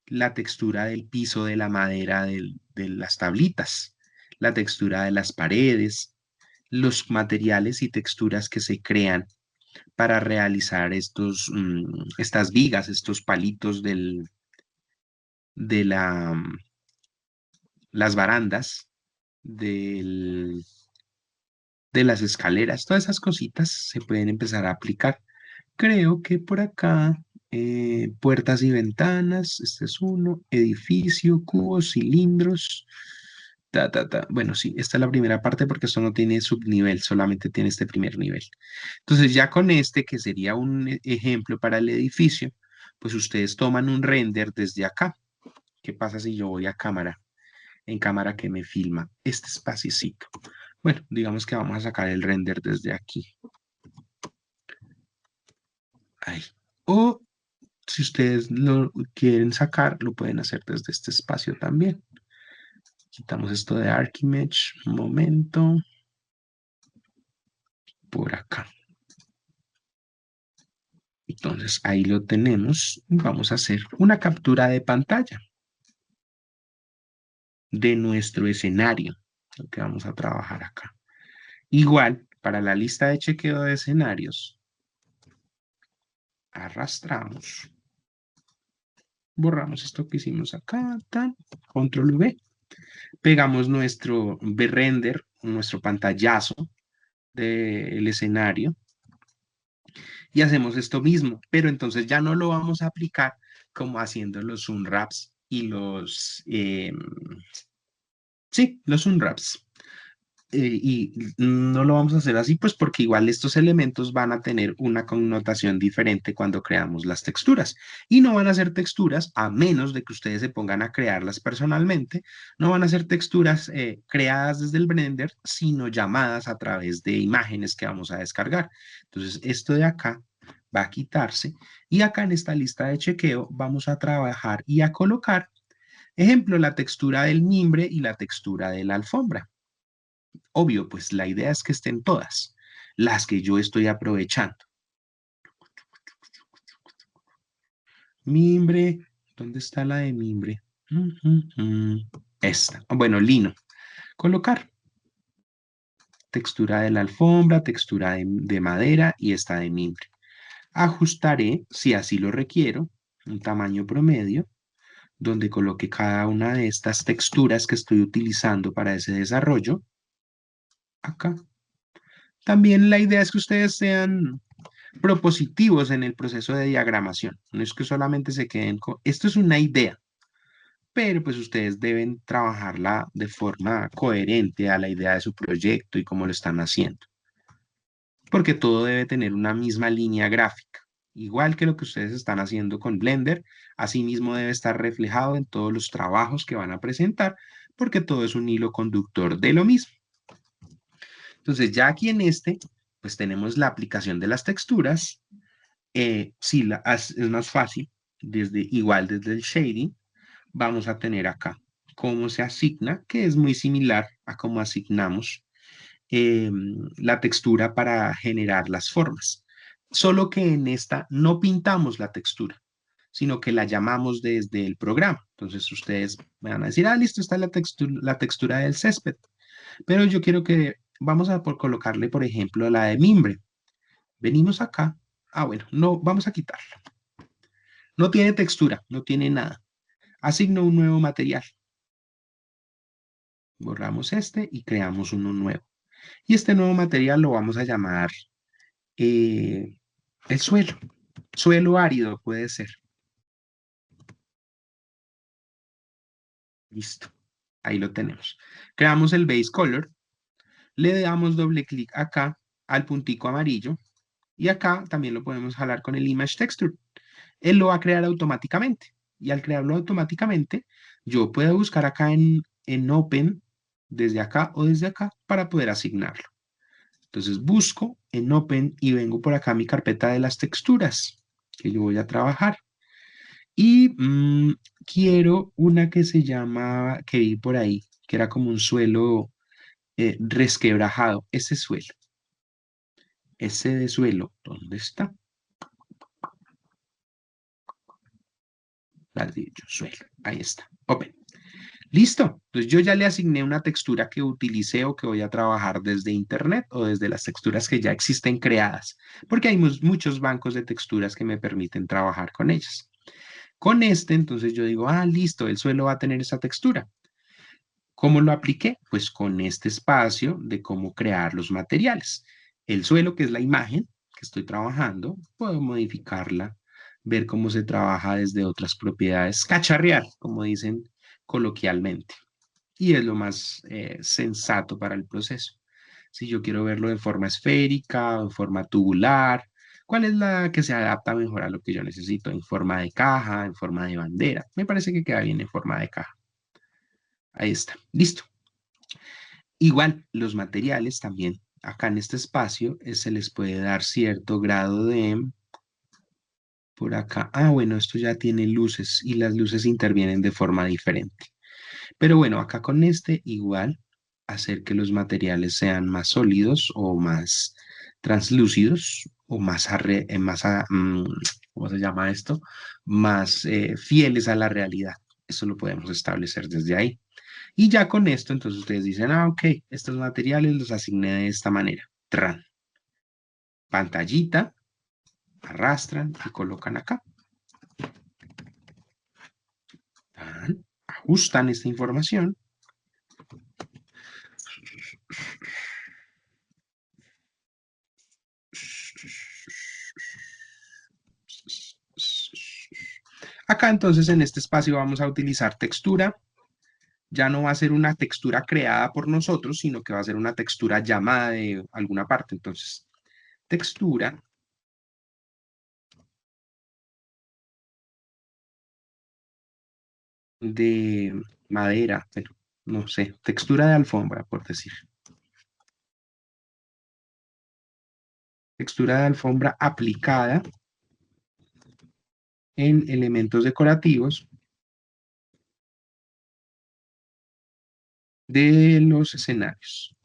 la textura del piso de la madera de las tablitas, la textura de las paredes, los materiales y texturas que se crean para realizar estas vigas, estos palitos de las barandas, del, de las escaleras, todas esas cositas se pueden empezar a aplicar. Creo que por acá, puertas y ventanas, este es uno, edificio, cubos, cilindros, ta, ta, ta. Bueno, sí, esta es la primera parte porque esto no tiene subnivel, solamente tiene este primer nivel. Entonces ya con este, que sería un ejemplo para el edificio, pues ustedes toman un render desde acá. ¿Qué pasa si yo voy a cámara? En cámara que me filma este espaciocito. Bueno, digamos que vamos a sacar el render desde aquí. Ahí. O si ustedes lo quieren sacar, lo pueden hacer desde este espacio también. Quitamos esto de Archimage, un momento. Por acá. Entonces, ahí lo tenemos. Vamos a hacer una captura de pantalla de nuestro escenario, lo que vamos a trabajar acá. Igual, para la lista de chequeo de escenarios, arrastramos, borramos esto que hicimos acá, control V, pegamos nuestro render, nuestro pantallazo del escenario y hacemos esto mismo, pero entonces ya no lo vamos a aplicar como haciendo los unwraps y los unwraps. Y no lo vamos a hacer así, pues porque igual estos elementos van a tener una connotación diferente cuando creamos las texturas. Y no van a ser texturas, a menos de que ustedes se pongan a crearlas personalmente, no van a ser texturas creadas desde el Blender, sino llamadas a través de imágenes que vamos a descargar. Entonces, esto de acá va a quitarse. Y acá en esta lista de chequeo vamos a trabajar y a colocar, ejemplo, la textura del mimbre y la textura de la alfombra. Obvio, pues la idea es que estén todas, las que yo estoy aprovechando. Mimbre, ¿dónde está la de mimbre? Esta, bueno, lino. Colocar textura de la alfombra, textura de madera y esta de mimbre. Ajustaré, si así lo requiero, un tamaño promedio, donde coloque cada una de estas texturas que estoy utilizando para ese desarrollo. Acá. También la idea es que ustedes sean propositivos en el proceso de diagramación. No es que solamente se queden con... Esto es una idea, pero pues ustedes deben trabajarla de forma coherente a la idea de su proyecto y cómo lo están haciendo. Porque todo debe tener una misma línea gráfica. Igual que lo que ustedes están haciendo con Blender, asimismo debe estar reflejado en todos los trabajos que van a presentar, porque todo es un hilo conductor de lo mismo. Entonces ya aquí en este, pues tenemos la aplicación de las texturas. Sí, es más fácil, igual desde el shading, vamos a tener acá cómo se asigna, que es muy similar a cómo asignamos la textura para generar las formas. Solo que en esta no pintamos la textura, sino que la llamamos desde el programa. Entonces ustedes me van a decir, listo, está la textura del césped, pero yo quiero que, vamos a colocarle, por ejemplo, la de mimbre. Venimos acá. Bueno, no, vamos a quitarla. No tiene textura, no tiene nada. Asigno un nuevo material. Borramos este y creamos uno nuevo. Y este nuevo material lo vamos a llamar el suelo. Suelo árido puede ser. Listo. Ahí lo tenemos. Creamos el base color. Le damos doble clic acá al puntico amarillo. Y acá también lo podemos jalar con el image texture. Él lo va a crear automáticamente. Y al crearlo automáticamente, yo puedo buscar acá en Open, desde acá o desde acá, para poder asignarlo. Entonces busco en Open y vengo por acá a mi carpeta de las texturas que yo voy a trabajar. Y quiero una que se llama, que vi por ahí, que era como un suelo resquebrajado. Ese suelo. Ese de suelo, ¿dónde está? Ladrillo, suelo. Ahí está. Open. Listo. Entonces yo ya le asigné una textura que utilicé o que voy a trabajar desde internet o desde las texturas que ya existen creadas, porque hay muchos bancos de texturas que me permiten trabajar con ellas. Con este, entonces yo digo, listo, el suelo va a tener esa textura. ¿Cómo lo apliqué? Pues con este espacio de cómo crear los materiales. El suelo, que es la imagen que estoy trabajando, puedo modificarla, ver cómo se trabaja desde otras propiedades, cacharrear, como dicen coloquialmente. Y es lo más sensato para el proceso. Si yo quiero verlo de forma esférica o en forma tubular, ¿cuál es la que se adapta mejor a lo que yo necesito? ¿En forma de caja, en forma de bandera? Me parece que queda bien en forma de caja. Ahí está, listo. Igual, los materiales también, acá en este espacio, se les puede dar cierto grado de... Por acá, bueno, esto ya tiene luces y las luces intervienen de forma diferente. Pero bueno, acá con este igual, hacer que los materiales sean más sólidos o más translúcidos, o más, ¿cómo se llama esto? Más fieles a la realidad. Eso lo podemos establecer desde ahí. Y ya con esto, entonces ustedes dicen, ah, ok, estos materiales los asigné de esta manera. Tran. Pantallita, arrastran y colocan acá. Tan, ajustan esta información. Acá entonces en este espacio vamos a utilizar textura. Ya no va a ser una textura creada por nosotros, sino que va a ser una textura llamada de alguna parte. Entonces, textura de madera, pero no sé, textura de alfombra, por decir. Textura de alfombra aplicada en elementos decorativos de los escenarios.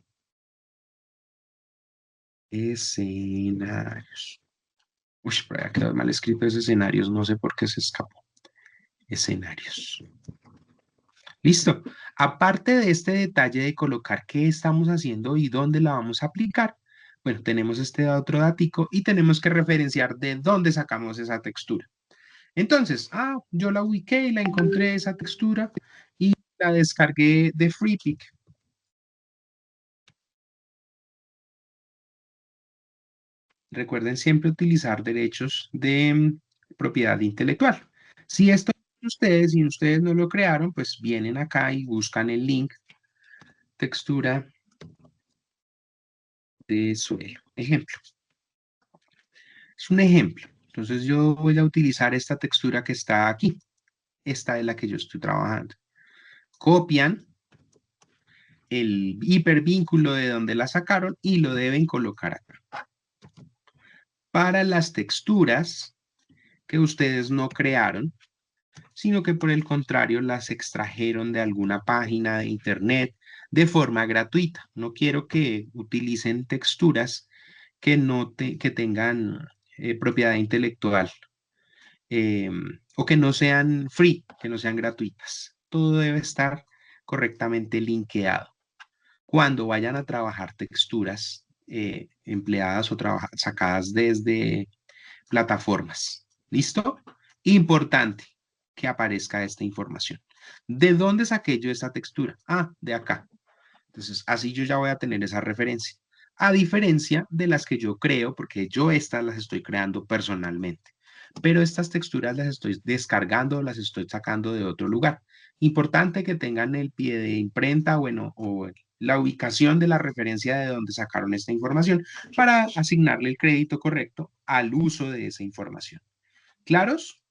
Escenarios. Uy, por ahí ha quedado mal escrito ese escenarios, no sé por qué se escapó. Escenarios. Listo. Aparte de este detalle de colocar qué estamos haciendo y dónde la vamos a aplicar, bueno, tenemos este otro datico y tenemos que referenciar de dónde sacamos esa textura. Entonces, yo la ubiqué y la encontré esa textura y la descargué de FreePic. Recuerden siempre utilizar derechos de propiedad intelectual. Si esto es ustedes y ustedes no lo crearon, pues vienen acá y buscan el link textura de suelo. Ejemplo. Es un ejemplo. Entonces yo voy a utilizar esta textura que está aquí. Esta es la que yo estoy trabajando. Copian el hipervínculo de donde la sacaron y lo deben colocar acá. Para las texturas que ustedes no crearon, sino que por el contrario las extrajeron de alguna página de internet de forma gratuita. No quiero que utilicen texturas que, que tengan propiedad intelectual o que no sean free, que no sean gratuitas. Todo debe estar correctamente linkeado. Cuando vayan a trabajar texturas empleadas o sacadas desde plataformas. ¿Listo? Importante que aparezca esta información. ¿De dónde saqué yo esta textura? De acá. Entonces, así yo ya voy a tener esa referencia. A diferencia de las que yo creo, porque yo estas las estoy creando personalmente. Pero estas texturas las estoy descargando, las estoy sacando de otro lugar. Importante que tengan el pie de imprenta, bueno, o la ubicación de la referencia de donde sacaron esta información para asignarle el crédito correcto al uso de esa información. ¿Claros?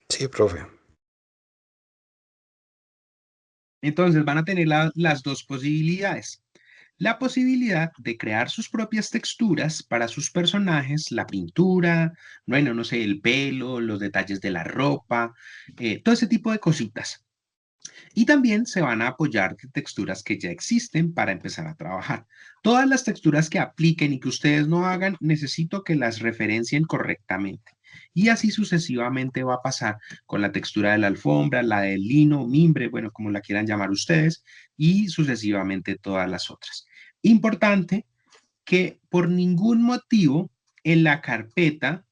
Sí, profe. Entonces van a tener las dos posibilidades. La posibilidad de crear sus propias texturas para sus personajes, la pintura, bueno, no sé, el pelo, los detalles de la ropa, todo ese tipo de cositas. Y también se van a apoyar de texturas que ya existen para empezar a trabajar. Todas las texturas que apliquen y que ustedes no hagan, necesito que las referencien correctamente. Y así sucesivamente va a pasar con la textura de la alfombra, la del lino, mimbre, bueno, como la quieran llamar ustedes, y sucesivamente todas las otras. Importante que por ningún motivo en la carpeta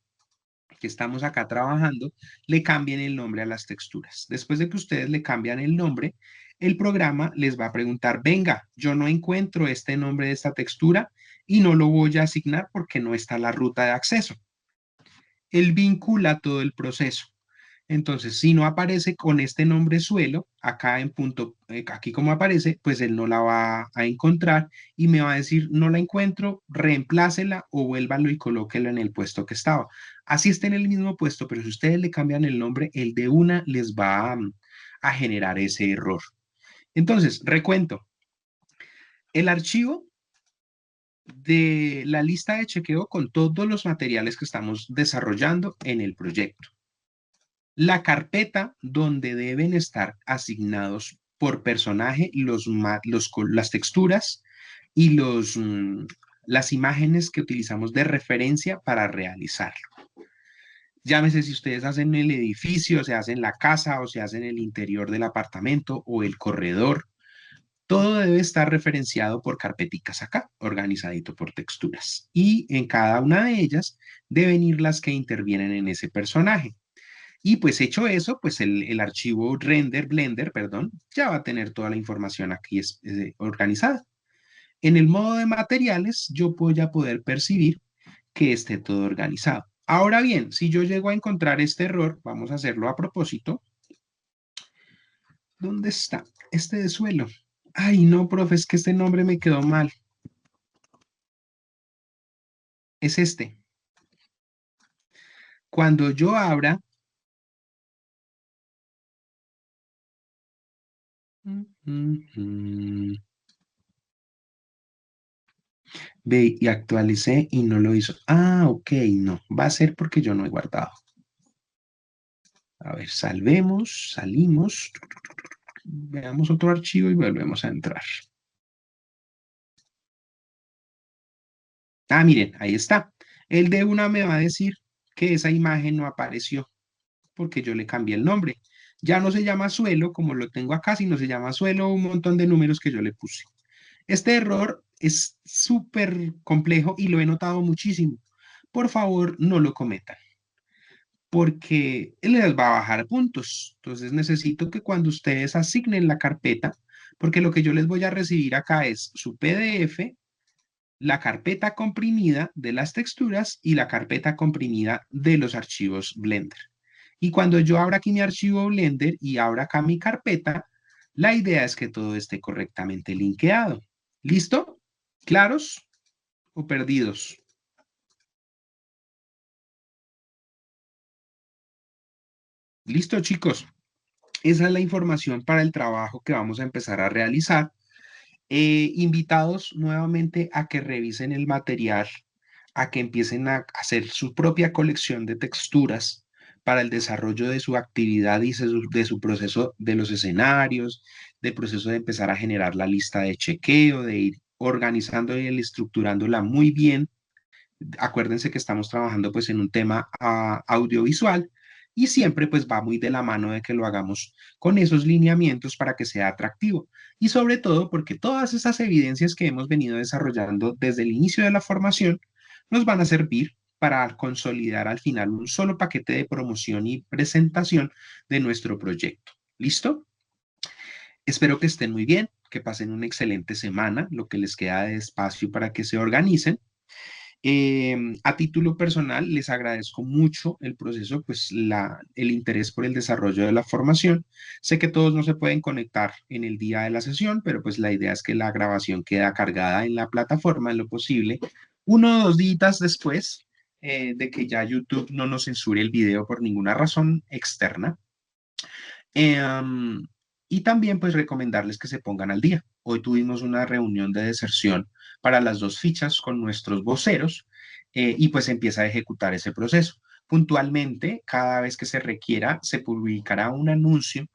que estamos acá trabajando, le cambien el nombre a las texturas. Después de que ustedes le cambian el nombre, el programa les va a preguntar, venga, yo no encuentro este nombre de esta textura y no lo voy a asignar porque no está la ruta de acceso. Él vincula todo el proceso. Entonces, si no aparece con este nombre suelo, acá en punto, aquí como aparece, pues él no la va a encontrar y me va a decir, no la encuentro, reemplácela o vuélvalo y colóquela en el puesto que estaba. Así está en el mismo puesto, pero si ustedes le cambian el nombre, el de una les va a generar ese error. Entonces, recuento, el archivo de la lista de chequeo con todos los materiales que estamos desarrollando en el proyecto. La carpeta donde deben estar asignados por personaje las texturas y las imágenes que utilizamos de referencia para realizarlo. Llámese si ustedes hacen el edificio, se hacen la casa o se hacen el interior del apartamento o el corredor. Todo debe estar referenciado por carpeticas acá, organizadito por texturas. Y en cada una de ellas deben ir las que intervienen en ese personaje. Y pues hecho eso, pues el archivo Blender, perdón, ya va a tener toda la información aquí organizada. En el modo de materiales, yo voy a poder percibir que esté todo organizado. Ahora bien, si yo llego a encontrar este error, vamos a hacerlo a propósito. ¿Dónde está? Este de suelo. Ay, no, profe, es que este nombre me quedó mal. Es este. Cuando yo abra... Ve y actualicé y no lo hizo. Ah, ok, no. Va a ser porque yo no he guardado. A ver, salvemos, salimos. Veamos otro archivo y volvemos a entrar. Ah, miren, ahí está. El de una me va a decir que esa imagen no apareció porque yo le cambié el nombre. Ya no se llama suelo como lo tengo acá, sino se llama suelo un montón de números que yo le puse. Este error es súper complejo y lo he notado muchísimo. Por favor, no lo cometan, porque él les va a bajar puntos. Entonces necesito que cuando ustedes asignen la carpeta, porque lo que yo les voy a recibir acá es su PDF, la carpeta comprimida de las texturas y la carpeta comprimida de los archivos Blender. Y cuando yo abra aquí mi archivo Blender y abra acá mi carpeta, la idea es que todo esté correctamente linkeado. ¿Listo? ¿Claros o perdidos? Listo, chicos. Esa es la información para el trabajo que vamos a empezar a realizar. Invitados nuevamente a que revisen el material, a que empiecen a hacer su propia colección de texturas para el desarrollo de su actividad y de su proceso de los escenarios, del proceso de empezar a generar la lista de chequeo, de ir organizando y estructurándola muy bien. Acuérdense que estamos trabajando pues en un tema audiovisual y siempre pues va muy de la mano de que lo hagamos con esos lineamientos para que sea atractivo y sobre todo porque todas esas evidencias que hemos venido desarrollando desde el inicio de la formación nos van a servir para consolidar al final un solo paquete de promoción y presentación de nuestro proyecto. ¿Listo? Espero que estén muy bien, que pasen una excelente semana, lo que les queda de espacio para que se organicen. A título personal, les agradezco mucho el proceso, pues el interés por el desarrollo de la formación. Sé que todos no se pueden conectar en el día de la sesión, pero pues la idea es que la grabación queda cargada en la plataforma en lo posible, 1 o 2 días después de que ya YouTube no nos censure el video por ninguna razón externa. Em, y también pues recomendarles que se pongan al día. Hoy tuvimos una reunión de deserción para las 2 fichas con nuestros voceros y pues empieza a ejecutar ese proceso. Puntualmente, cada vez que se requiera, se publicará un anuncio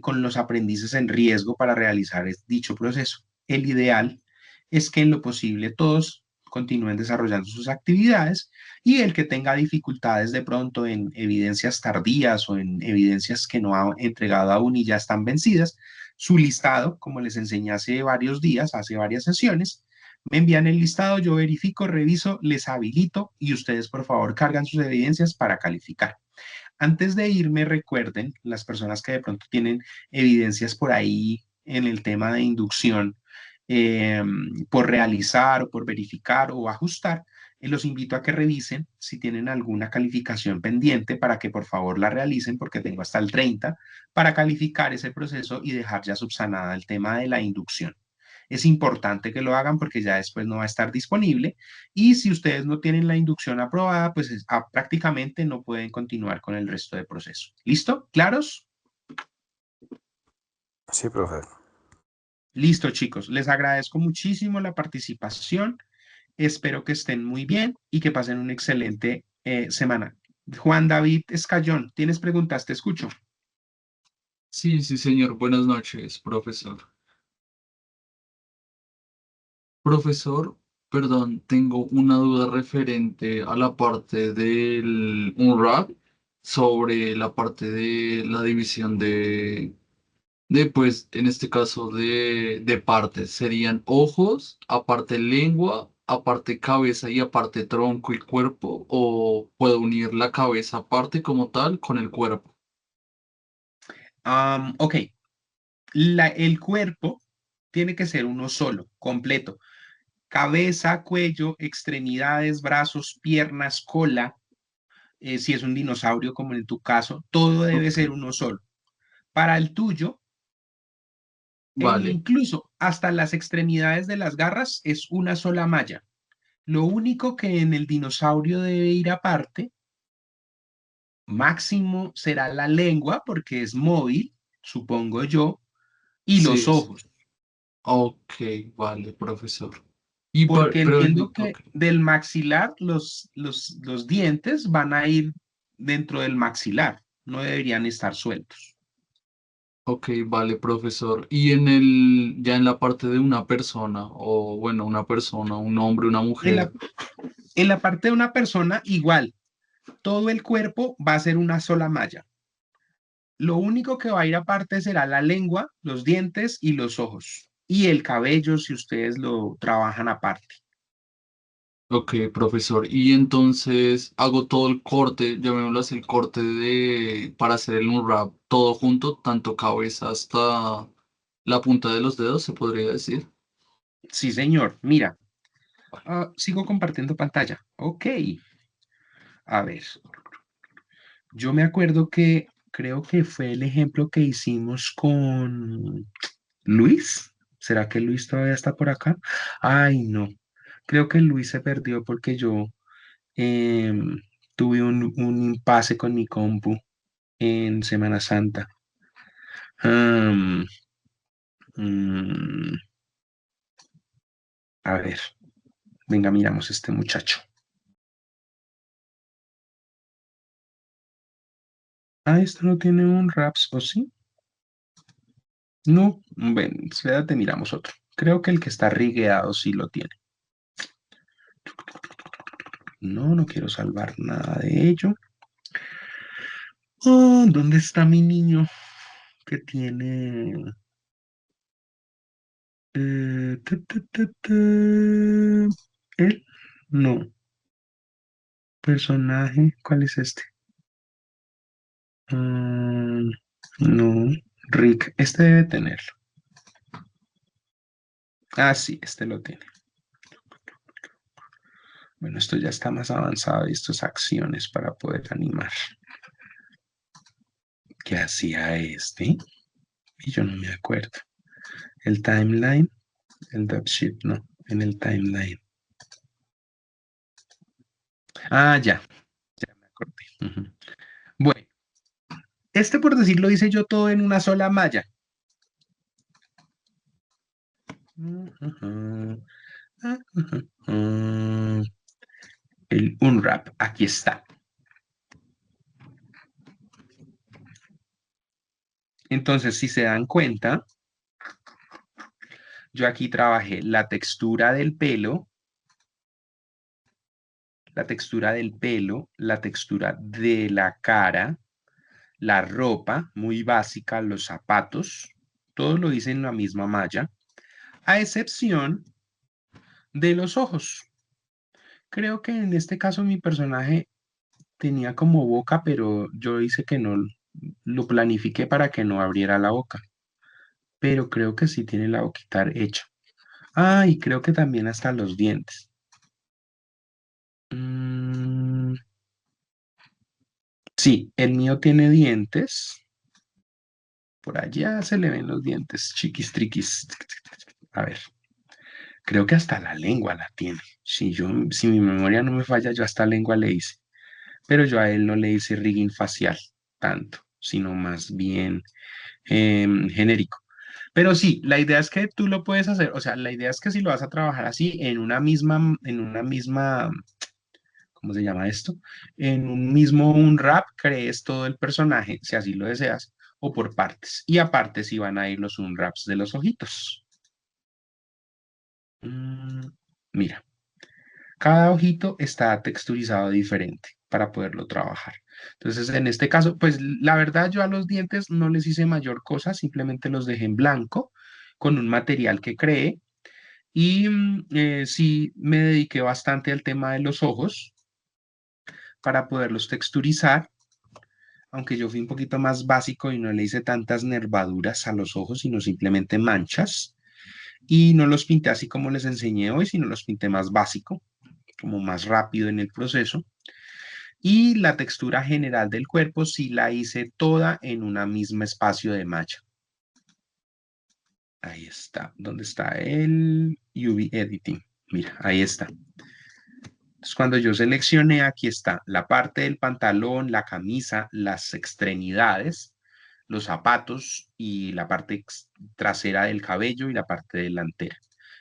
con los aprendices en riesgo para realizar dicho proceso. El ideal es que en lo posible todos continúen desarrollando sus actividades y el que tenga dificultades de pronto en evidencias tardías o en evidencias que no ha entregado aún y ya están vencidas, su listado, como les enseñé hace varios días, hace varias sesiones, me envían el listado, yo verifico, reviso, les habilito y ustedes por favor cargan sus evidencias para calificar. Antes de irme, recuerden, las personas que de pronto tienen evidencias por ahí en el tema de inducción, eh, por realizar o por verificar o ajustar, los invito a que revisen si tienen alguna calificación pendiente para que por favor la realicen porque tengo hasta el 30 para calificar ese proceso y dejar ya subsanada el tema de la inducción. Es importante que lo hagan porque ya después no va a estar disponible y si ustedes no tienen la inducción aprobada, pues prácticamente no pueden continuar con el resto del proceso. ¿Listo? ¿Claros? Sí, profe. Listo, chicos. Les agradezco muchísimo la participación. Espero que estén muy bien y que pasen una excelente semana. Juan David Escayón, ¿tienes preguntas? Te escucho. Sí, sí, señor. Buenas noches, profesor. Profesor, perdón, tengo una duda referente a la parte del UNRWA sobre la parte de la división pues, en este caso, de partes. Serían ojos, aparte lengua, aparte cabeza y aparte tronco y cuerpo, o puedo unir la cabeza aparte como tal con el cuerpo. Ok, el cuerpo tiene que ser uno solo, completo. Cabeza, cuello, extremidades, brazos, piernas, cola, si es un dinosaurio como en tu caso, todo debe Ok, ser uno solo. Para el tuyo, e vale. incluso hasta las extremidades de las garras es una sola malla. Lo único que en el dinosaurio debe ir aparte, máximo será la lengua, porque es móvil, supongo yo, y los Sí, sí. ojos, Ok, vale, profesor. porque Pero, entiendo ok, que del maxilar los dientes van a ir dentro del maxilar, no deberían estar sueltos. ok, vale, profesor. Y ya en la parte de una persona, o bueno, una persona, un hombre, una En la, mujer. en la parte de una persona, igual, todo el cuerpo va a ser una sola malla. Lo único que va a ir aparte será la lengua, los dientes y los ojos. Y el cabello, si ustedes lo trabajan aparte. Ok, profesor. Y entonces hago todo el corte, llamémoslo así, el corte para hacer el unwrap, todo junto, tanto cabeza hasta la punta de los dedos, se podría decir. Sí, señor. Mira, sigo compartiendo pantalla. Ok. A ver, yo me acuerdo que creo que fue el ejemplo que hicimos con Luis. ¿Será que Luis todavía está por acá? Ay, no. Creo que Luis se perdió porque yo em, tuve un impasse con mi compu en Semana Santa. Am, mm, a ver, venga, miramos este muchacho. Ah, esto no tiene un Raps, ¿o sí? No, bueno, espérate, miramos otro. Creo que el que está rigueado sí lo tiene. No, no quiero salvar nada de ello. ¿Dónde está mi niño que tiene... ¿Él? No. Personaje, ¿cuál es este? Mm, no. Rick, este debe tenerlo. Ah, sí, este lo tiene. Bueno, esto ya está más avanzado y esto es acciones para poder animar. ¿Qué hacía este? Y yo no me acuerdo. El timeline, el dropship, no, en el timeline. Ah, ya, ya me acordé. Ujú. Bueno, este por decirlo hice yo todo en una sola malla. Ujú. Ujú. El unwrap, aquí está. Entonces, si se dan cuenta, yo aquí trabajé la textura del pelo, la textura del pelo, la textura de la cara, la ropa, muy básica, los zapatos, todo lo hice en la misma malla, a excepción de los ojos. Creo que en este caso mi personaje tenía como boca, pero yo hice que no, lo planifiqué para que no abriera la boca, pero creo que sí tiene la boquita hecha. Ah, y creo que también hasta los dientes. Mm, sí, el mío tiene dientes. Por allá se le ven los dientes, chiquis, triquis. A ver, creo que hasta la lengua la tiene. Si mi memoria no me falla, yo hasta lengua le hice. Pero yo a él no le hice rigging facial tanto, sino más bien genérico. Pero sí, la idea es que tú lo puedes hacer, o sea, la idea es que si lo vas a trabajar así en una misma, ¿cómo se llama esto? En un mismo un rap, crees todo el personaje, si así lo deseas, o por partes. Y aparte sí van a ir los unwraps de los ojitos. Mira, cada ojito está texturizado diferente para poderlo trabajar. Entonces, en este caso, pues la verdad yo a los dientes no les hice mayor cosa, simplemente los dejé en blanco con un material que creé. Y sí me dediqué bastante al tema de los ojos para poderlos texturizar, aunque yo fui un poquito más básico y no le hice tantas nervaduras a los ojos, sino simplemente manchas. Y no los pinté así como les enseñé hoy, sino los pinté más básico, como más rápido en el proceso. Y la textura general del cuerpo sí la hice toda en una misma espacio de malla. Ahí está. ¿Dónde está el UV Editing? Mira, ahí está. Entonces, cuando yo seleccioné, aquí está la parte del pantalón, la camisa, las extremidades, los zapatos y la parte trasera del cabello y la parte delantera.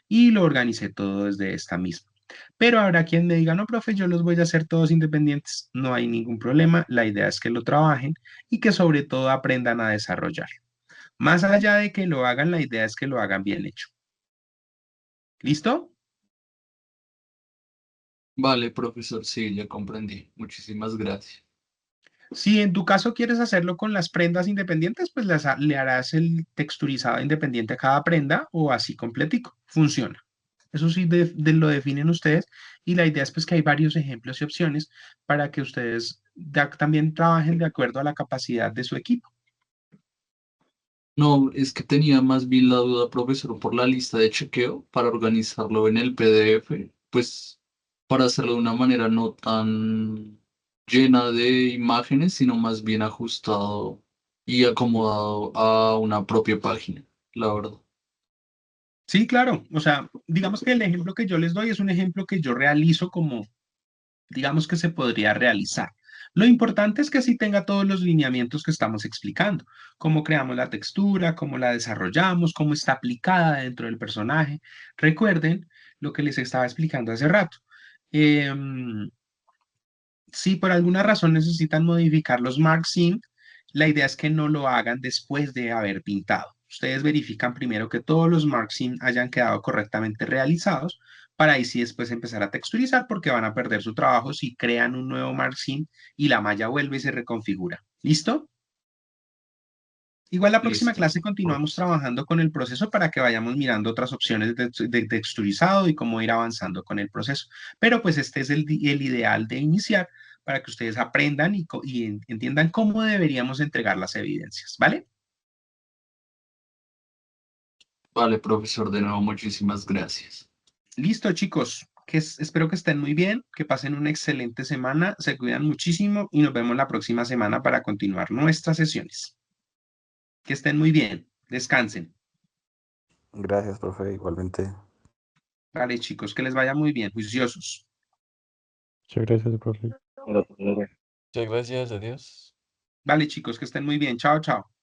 Y lo organicé todo desde esta misma. Pero habrá quien me diga, no, profe, yo los voy a hacer todos independientes. No hay ningún problema. La idea es que lo trabajen y que sobre todo aprendan a desarrollar. Más allá de que lo hagan, la idea es que lo hagan bien hecho. ¿Listo? Vale, profesor, sí, ya comprendí. Muchísimas gracias. Si en tu caso quieres hacerlo con las prendas independientes, pues le harás el texturizado independiente a cada prenda o así completico. Funciona. Eso sí lo definen ustedes y la idea es pues que hay varios ejemplos y opciones para que ustedes también trabajen de acuerdo a la capacidad de su equipo. No, es que tenía más bien la duda, profesor, por la lista de chequeo para organizarlo en el PDF, pues para hacerlo de una manera no tan llena de imágenes, sino más bien ajustado y acomodado a una propia página, la verdad. Sí, claro. O sea, digamos que el ejemplo que yo les doy es un ejemplo que yo realizo como, digamos que se podría realizar. Lo importante es que sí tenga todos los lineamientos que estamos explicando, cómo creamos la textura, cómo la desarrollamos, cómo está aplicada dentro del personaje. Recuerden lo que les estaba explicando hace rato. Em, si por alguna razón necesitan modificar los marks-in, la idea es que no lo hagan después de haber pintado. Ustedes verifican primero que todos los marks-in hayan quedado correctamente realizados para ahí sí después empezar a texturizar porque van a perder su trabajo si crean un nuevo marks-in y la malla vuelve y se reconfigura. ¿Listo? Igual la próxima Listo, clase continuamos profesor. trabajando con el proceso para que vayamos mirando otras opciones de texturizado y cómo ir avanzando con el proceso. Pero pues este es el ideal de iniciar para que ustedes aprendan y entiendan cómo deberíamos entregar las evidencias, ¿vale? Vale, profesor, de nuevo, muchísimas gracias. Listo, chicos. Espero que estén muy bien, que pasen una excelente semana, se cuidan muchísimo y nos vemos la próxima semana para continuar nuestras sesiones. Que estén muy bien, descansen. Gracias, profe, igualmente. Vale, chicos, que les vaya muy bien, juiciosos. Muchas gracias, profe. Muchas gracias, adiós. Vale, chicos, que estén muy bien. Chao, chao.